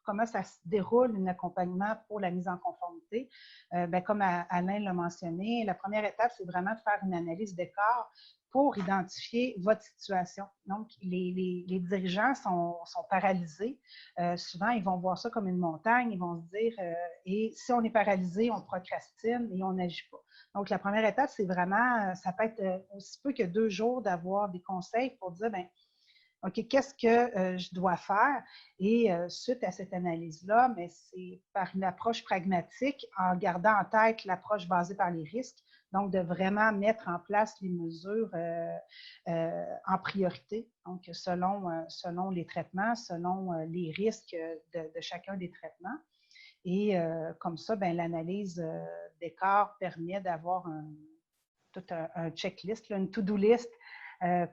comment ça se déroule un accompagnement pour la mise en conformité. Bien, comme Alain l'a mentionné, la première étape, c'est vraiment de faire une analyse d'écart pour identifier votre situation. Donc, les dirigeants sont paralysés. Souvent, ils vont voir ça comme une montagne. Ils vont se dire, et si on est paralysé, on procrastine et on n'agit pas. Donc, la première étape, c'est vraiment, ça peut être aussi peu que 2 jours d'avoir des conseils pour dire, bien, OK, qu'est-ce que je dois faire? Et suite à cette analyse-là, c'est par une approche pragmatique en gardant en tête l'approche basée par les risques. Donc, de vraiment mettre en place les mesures en priorité, donc selon les traitements, selon les risques de chacun des traitements. Et comme ça, bien, l'analyse d'écart permet d'avoir tout un checklist, une to-do list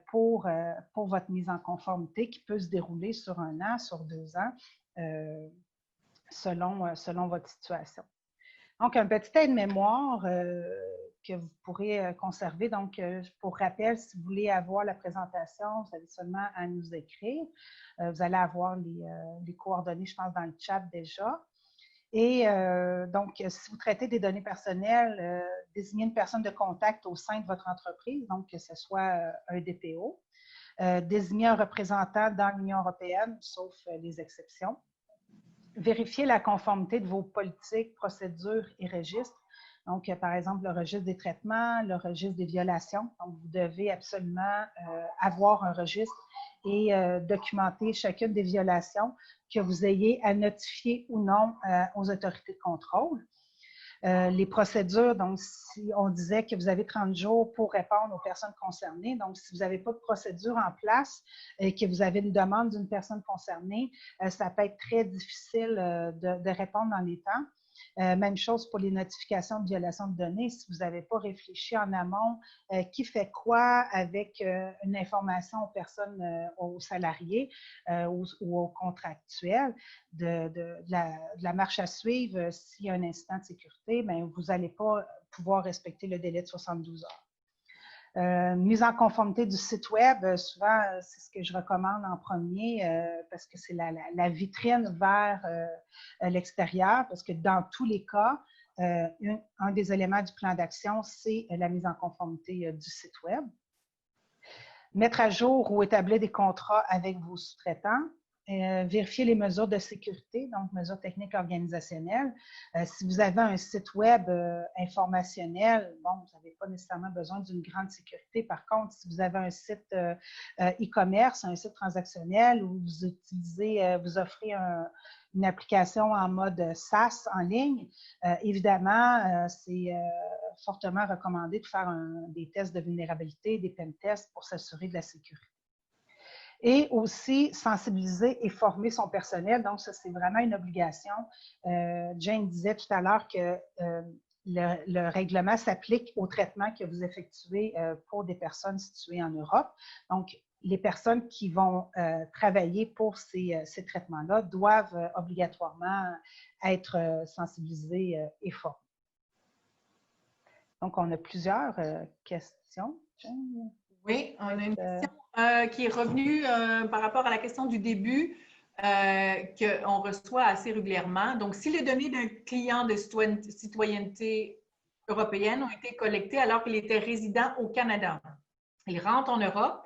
pour votre mise en conformité qui peut se dérouler sur 1 an, sur 2 ans, selon votre situation. Donc, un petit aide-mémoire que vous pourrez conserver. Donc, pour rappel, si vous voulez avoir la présentation, vous avez seulement à nous écrire. Vous allez avoir les coordonnées, je pense, dans le chat déjà. Et donc, si vous traitez des données personnelles, désignez une personne de contact au sein de votre entreprise, donc que ce soit un DPO. Désignez un représentant dans l'Union européenne, sauf les exceptions. Vérifiez la conformité de vos politiques, procédures et registres. Donc, par exemple, le registre des traitements, le registre des violations. Donc, vous devez absolument avoir un registre et documenter chacune des violations que vous ayez à notifier ou non aux autorités de contrôle. Les procédures, donc si on disait que vous avez 30 jours pour répondre aux personnes concernées, donc si vous n'avez pas de procédure en place et que vous avez une demande d'une personne concernée, ça peut être très difficile de répondre dans les temps. Même chose pour les notifications de violation de données. Si vous n'avez pas réfléchi en amont, qui fait quoi avec une information aux personnes, aux salariés ou aux contractuels, de la marche à suivre s'il y a un incident de sécurité, bien, vous n'allez pas pouvoir respecter le délai de 72 heures. Mise en conformité du site web, souvent, c'est ce que je recommande en premier parce que c'est la vitrine vers l'extérieur, parce que dans tous les cas, un des éléments du plan d'action, c'est la mise en conformité du site web. Mettre à jour ou établir des contrats avec vos sous-traitants. Vérifier les mesures de sécurité, donc mesures techniques organisationnelles. Si vous avez un site web informationnel, bon, vous n'avez pas nécessairement besoin d'une grande sécurité. Par contre, si vous avez un site e-commerce, un site transactionnel où vous utilisez, vous offrez une application en mode SaaS en ligne, évidemment, fortement recommandé de faire des tests de vulnérabilité, des pen tests pour s'assurer de la sécurité. Et aussi sensibiliser et former son personnel. Donc, ça, c'est vraiment une obligation. Jane disait tout à l'heure que le règlement s'applique au traitement que vous effectuez pour des personnes situées en Europe. Donc, les personnes qui vont travailler pour ces traitements-là doivent obligatoirement être sensibilisées et formées. Donc, on a plusieurs questions. Jane? Oui, on a une question qui est revenue par rapport à la question du début qu'on reçoit assez régulièrement. Donc, si les données d'un client de citoyenneté européenne ont été collectées alors qu'il était résident au Canada, il rentre en Europe,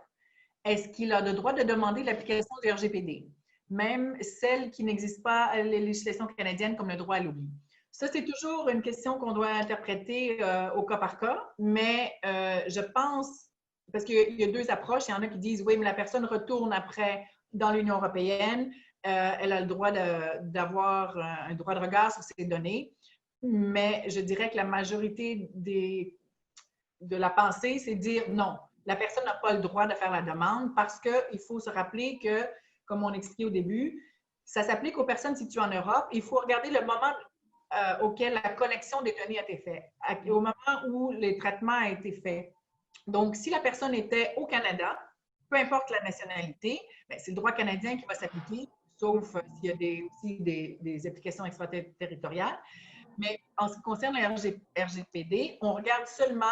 est-ce qu'il a le droit de demander l'application du RGPD, même celle qui n'existe pas à la législation canadienne comme le droit à l'oubli? Ça, c'est toujours une question qu'on doit interpréter au cas par cas, mais je pense, parce qu'il y a deux approches, il y en a qui disent, oui, mais la personne retourne après dans l'Union européenne, elle a le droit d'avoir un droit de regard sur ses données, mais je dirais que la majorité de la pensée, c'est de dire non, la personne n'a pas le droit de faire la demande parce qu'il faut se rappeler que, comme on expliquait au début, ça s'applique aux personnes situées en Europe. Il faut regarder le moment auquel la collection des données a été faite, au moment où le traitement a été fait. Donc, si la personne était au Canada, peu importe la nationalité, c'est le droit canadien qui va s'appliquer, sauf s'il y a aussi des applications extraterritoriales. Mais en ce qui concerne le RGPD, on regarde seulement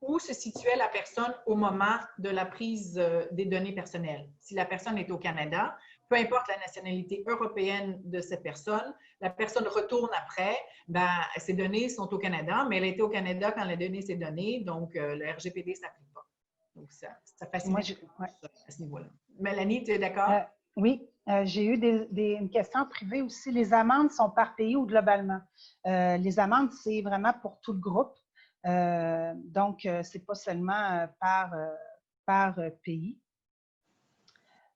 où se situait la personne au moment de la prise des données personnelles. Si la personne est au Canada, peu importe la nationalité européenne de cette personne, la personne retourne après, ses données sont au Canada, mais elle était au Canada quand elle a donné ses données, donc le RGPD ne s'applique pas. Donc, ça facilite à ce niveau-là. Mélanie, tu es d'accord? Oui, j'ai eu une question privée aussi. Les amendes sont par pays ou globalement? Les amendes, c'est vraiment pour tout le groupe. Donc, ce n'est pas seulement par pays.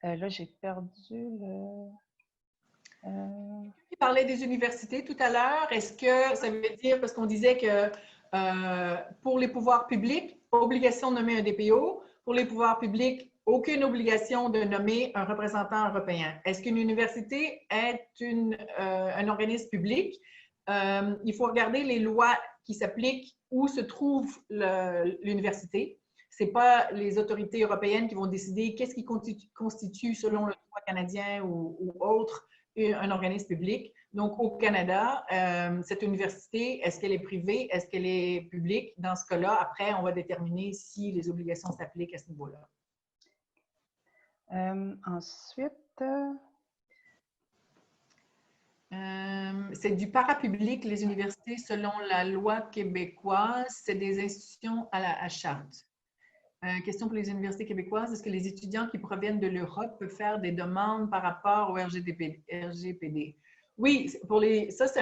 Là, j'ai perdu le... Tu parlais des universités tout à l'heure. Est-ce que ça veut dire, parce qu'on disait que pour les pouvoirs publics, obligation de nommer un DPO, pour les pouvoirs publics, aucune obligation de nommer un représentant européen. Est-ce qu'une université est un organisme public? Il faut regarder les lois qui s'appliquent où se trouve l'université. Ce n'est pas les autorités européennes qui vont décider qu'est-ce qui constitue, selon le droit canadien ou autre, un organisme public. Donc, au Canada, cette université, est-ce qu'elle est privée? Est-ce qu'elle est publique? Dans ce cas-là, après, on va déterminer si les obligations s'appliquent à ce niveau-là. Ensuite... c'est du parapublic, les universités, selon la loi québécoise, c'est des institutions à charte. Question pour les universités québécoises, est-ce que les étudiants qui proviennent de l'Europe peuvent faire des demandes par rapport au RGPD? Oui, ça c'est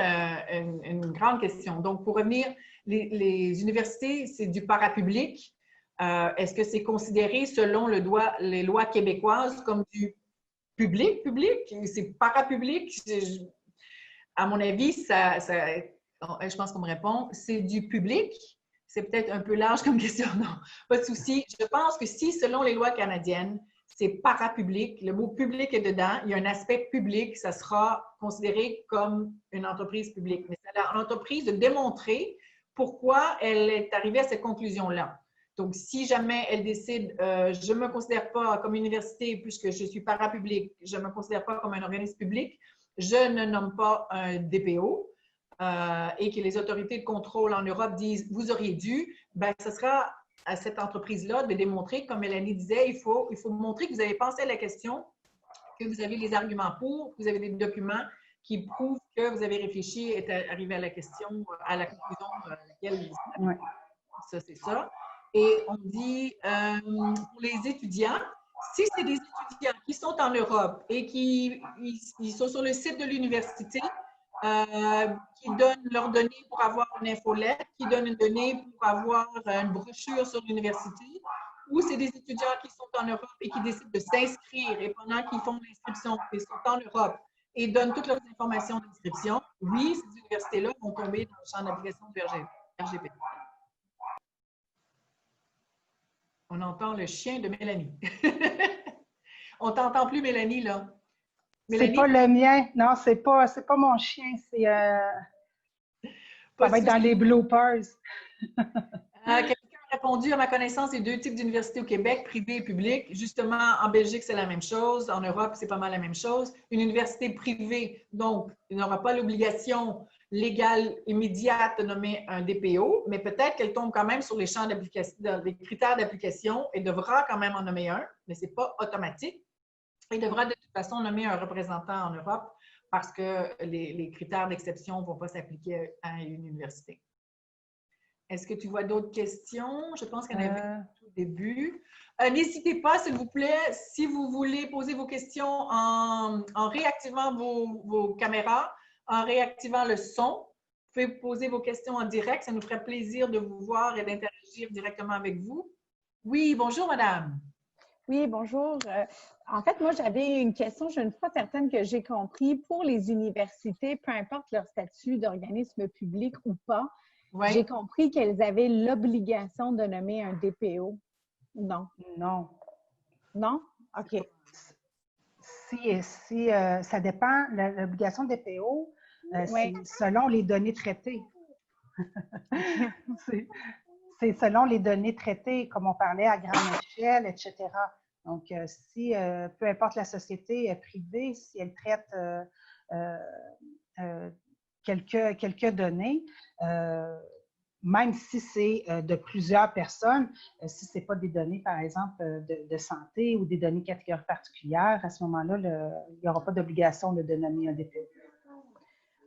une grande question. Donc, pour revenir, les universités, c'est du parapublic. Est-ce que c'est considéré selon les lois québécoises comme du public? C'est parapublic? À mon avis, je pense qu'on me répond, c'est du public. C'est peut-être un peu large comme question, non, pas de souci. Je pense que si, selon les lois canadiennes, c'est parapublic, le mot public est dedans, il y a un aspect public, ça sera considéré comme une entreprise publique. Mais c'est à l'entreprise de démontrer pourquoi elle est arrivée à cette conclusion-là. Donc, si jamais elle décide, je ne me considère pas comme université puisque je suis parapublic, je ne me considère pas comme un organisme public, je ne nomme pas un DPO, et que les autorités de contrôle en Europe disent « vous auriez dû », ce sera à cette entreprise-là de démontrer, comme Mélanie disait, il faut montrer que vous avez pensé à la question, que vous avez les arguments pour, que vous avez des documents qui prouvent que vous avez réfléchi et êtes arrivé à la question, à la conclusion à laquelle vous avez. Ça, c'est ça. Et on dit, pour les étudiants, si c'est des étudiants qui sont en Europe et qui sont sur le site de l'université, qui donnent leurs données pour avoir une infolette, qui donnent une donnée pour avoir une brochure sur l'université, ou c'est des étudiants qui sont en Europe et qui décident de s'inscrire et pendant qu'ils font l'inscription, ils sont en Europe et donnent toutes leurs informations d'inscription, oui, ces universités-là vont tomber dans le champ d'application du RGPD. On entend le chien de Mélanie. On t'entend plus, Mélanie, là. C'est pas le mien. Non, c'est pas mon chien. Ça va être dans les bloopers. Quelqu'un a répondu, à ma connaissance, les deux types d'universités au Québec, privées et publiques. Justement, en Belgique, c'est la même chose. En Europe, c'est pas mal la même chose. Une université privée, donc, il n'aura pas l'obligation légale immédiate de nommer un DPO, mais peut-être qu'elle tombe quand même sur les champs d'application, les critères d'application et devra quand même en nommer un, mais ce n'est pas automatique. Il devra de toute façon nommer un représentant en Europe parce que les critères d'exception ne vont pas s'appliquer à une université. Est-ce que tu vois d'autres questions? Je pense qu'il y en avait au début. N'hésitez pas, s'il vous plaît, si vous voulez poser vos questions en réactivant vos caméras, en réactivant le son. Vous pouvez poser vos questions en direct. Ça nous ferait plaisir de vous voir et d'interagir directement avec vous. Oui, bonjour, madame. Oui, bonjour. En fait, moi, j'avais une question. Je ne suis pas certaine que j'ai compris. Pour les universités, peu importe leur statut d'organisme public ou pas, j'ai compris qu'elles avaient l'obligation de nommer un DPO. Non. Non. Non? OK. Si ça dépend, l'obligation de DPO, c'est selon les données traitées. C'est selon les données traitées, comme on parlait à grande échelle, etc. Donc, si, peu importe la société privée, si elle traite quelques données, même si c'est de plusieurs personnes, si ce n'est pas des données, par exemple, de santé ou des données catégories particulières, à ce moment-là, il n'y aura pas d'obligation de nommer un DPO.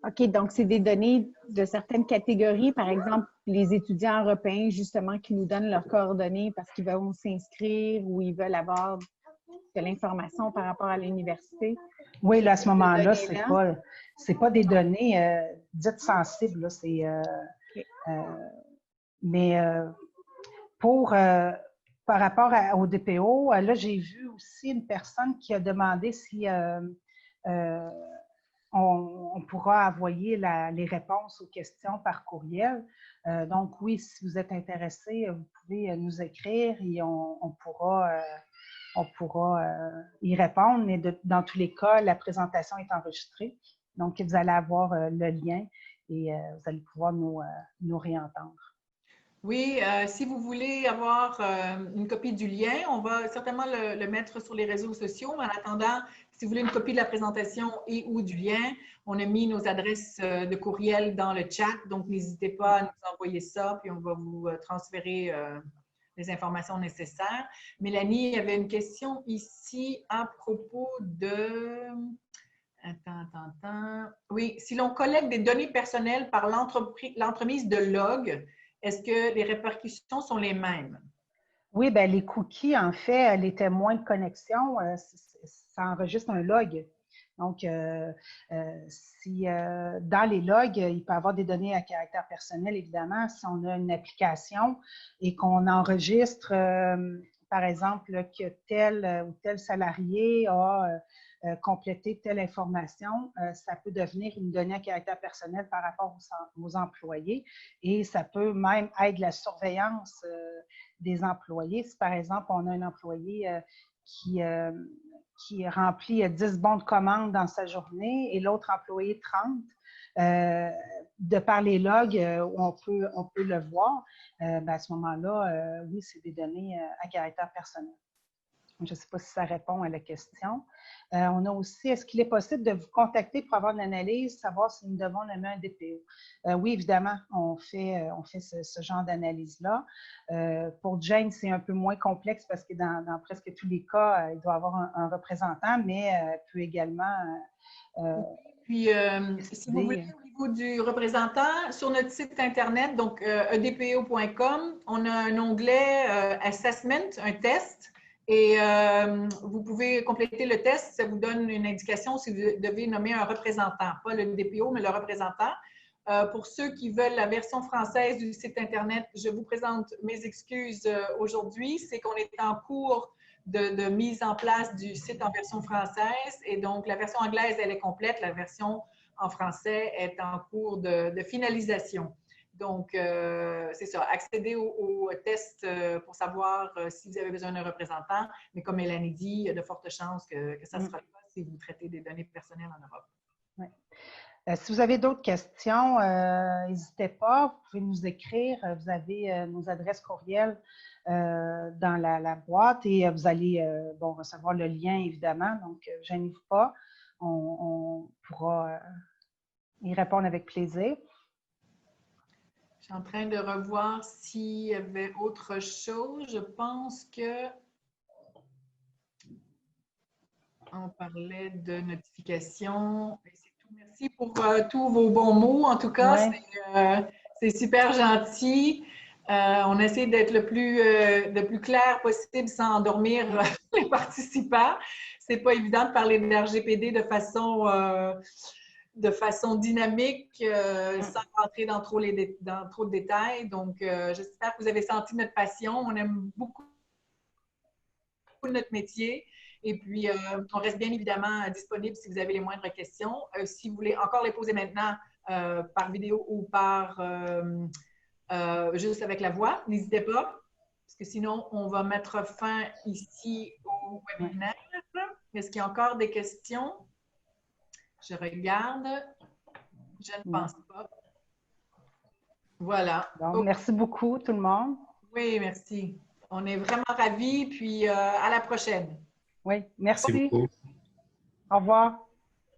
OK, donc c'est des données de certaines catégories, par exemple, les étudiants européens, justement, qui nous donnent leurs coordonnées parce qu'ils veulent s'inscrire ou ils veulent avoir de l'information par rapport à l'université. Oui, là, à ce moment-là, c'est pas des données dites sensibles. Là, mais par rapport au DPO, là, j'ai vu aussi une personne qui a demandé si on pourra envoyer les réponses aux questions par courriel. Donc, oui, si vous êtes intéressé, vous pouvez nous écrire et on pourra y répondre. Mais dans tous les cas, la présentation est enregistrée. Donc, vous allez avoir le lien et vous allez pouvoir nous réentendre. Oui, si vous voulez avoir une copie du lien, on va certainement le mettre sur les réseaux sociaux. Mais en attendant, si vous voulez une copie de la présentation et ou du lien, on a mis nos adresses de courriel dans le chat. Donc, n'hésitez pas à nous envoyer ça, puis on va vous transférer les informations nécessaires. Mélanie, il y avait une question ici à propos de… Attends. Oui, si l'on collecte des données personnelles par l'entremise de log, est-ce que les répercussions sont les mêmes? Oui, bien, les cookies, en fait, les témoins de connexion, ça enregistre un log. Donc, si dans les logs, il peut y avoir des données à caractère personnel, évidemment, si on a une application et qu'on enregistre, par exemple, que tel ou tel salarié a complété telle information, ça peut devenir une donnée à caractère personnel par rapport aux employés et ça peut même être la surveillance des employés. Si, par exemple, on a un employé qui remplit 10 bons de commande dans sa journée et l'autre employé 30, de par les logs où on peut le voir, à ce moment-là, oui, c'est des données à caractère personnel. Je ne sais pas si ça répond à la question. On a aussi, est-ce qu'il est possible de vous contacter pour avoir une analyse, savoir si nous devons nommer un DPO? Oui, évidemment, on fait ce genre d'analyse-là. Pour Jane, c'est un peu moins complexe parce que dans presque tous les cas, il doit avoir un représentant, mais peut également… Puis, si vous voulez, au niveau du représentant, sur notre site Internet, donc edpo.com, on a un onglet Assessment, un test. Et vous pouvez compléter le test, ça vous donne une indication si vous devez nommer un représentant, pas le DPO, mais le représentant. Pour ceux qui veulent la version française du site Internet, je vous présente mes excuses aujourd'hui. C'est qu'on est en cours de mise en place du site en version française et donc la version anglaise, elle est complète. La version en français est en cours de finalisation. Donc, c'est ça, accéder au test pour savoir si vous avez besoin d'un représentant. Mais comme Mélanie dit, il y a de fortes chances que ça sera le cas si vous traitez des données personnelles en Europe. Oui. Si vous avez d'autres questions, n'hésitez pas, vous pouvez nous écrire. Vous avez nos adresses courriels dans la boîte et vous allez recevoir le lien, évidemment. Donc, gênez-vous pas. On pourra y répondre avec plaisir. Je suis en train de revoir s'il y avait autre chose. Je pense que on parlait de notification. C'est tout. Merci pour tous vos bons mots. En tout cas, c'est super gentil. On essaie d'être le plus clair possible sans endormir les participants. C'est pas évident de parler de RGPD de façon dynamique, sans rentrer dans trop de détails. Donc, j'espère que vous avez senti notre passion. On aime beaucoup notre métier. Et puis, on reste bien évidemment disponible si vous avez les moindres questions. Si vous voulez encore les poser maintenant par vidéo ou par juste avec la voix, n'hésitez pas. Parce que sinon, on va mettre fin ici au webinaire. Est-ce qu'il y a encore des questions? Je regarde. Je ne pense pas. Voilà. Donc, merci beaucoup, tout le monde. Oui, merci. On est vraiment ravis. Puis, à la prochaine. Oui, merci. Merci beaucoup. Au revoir.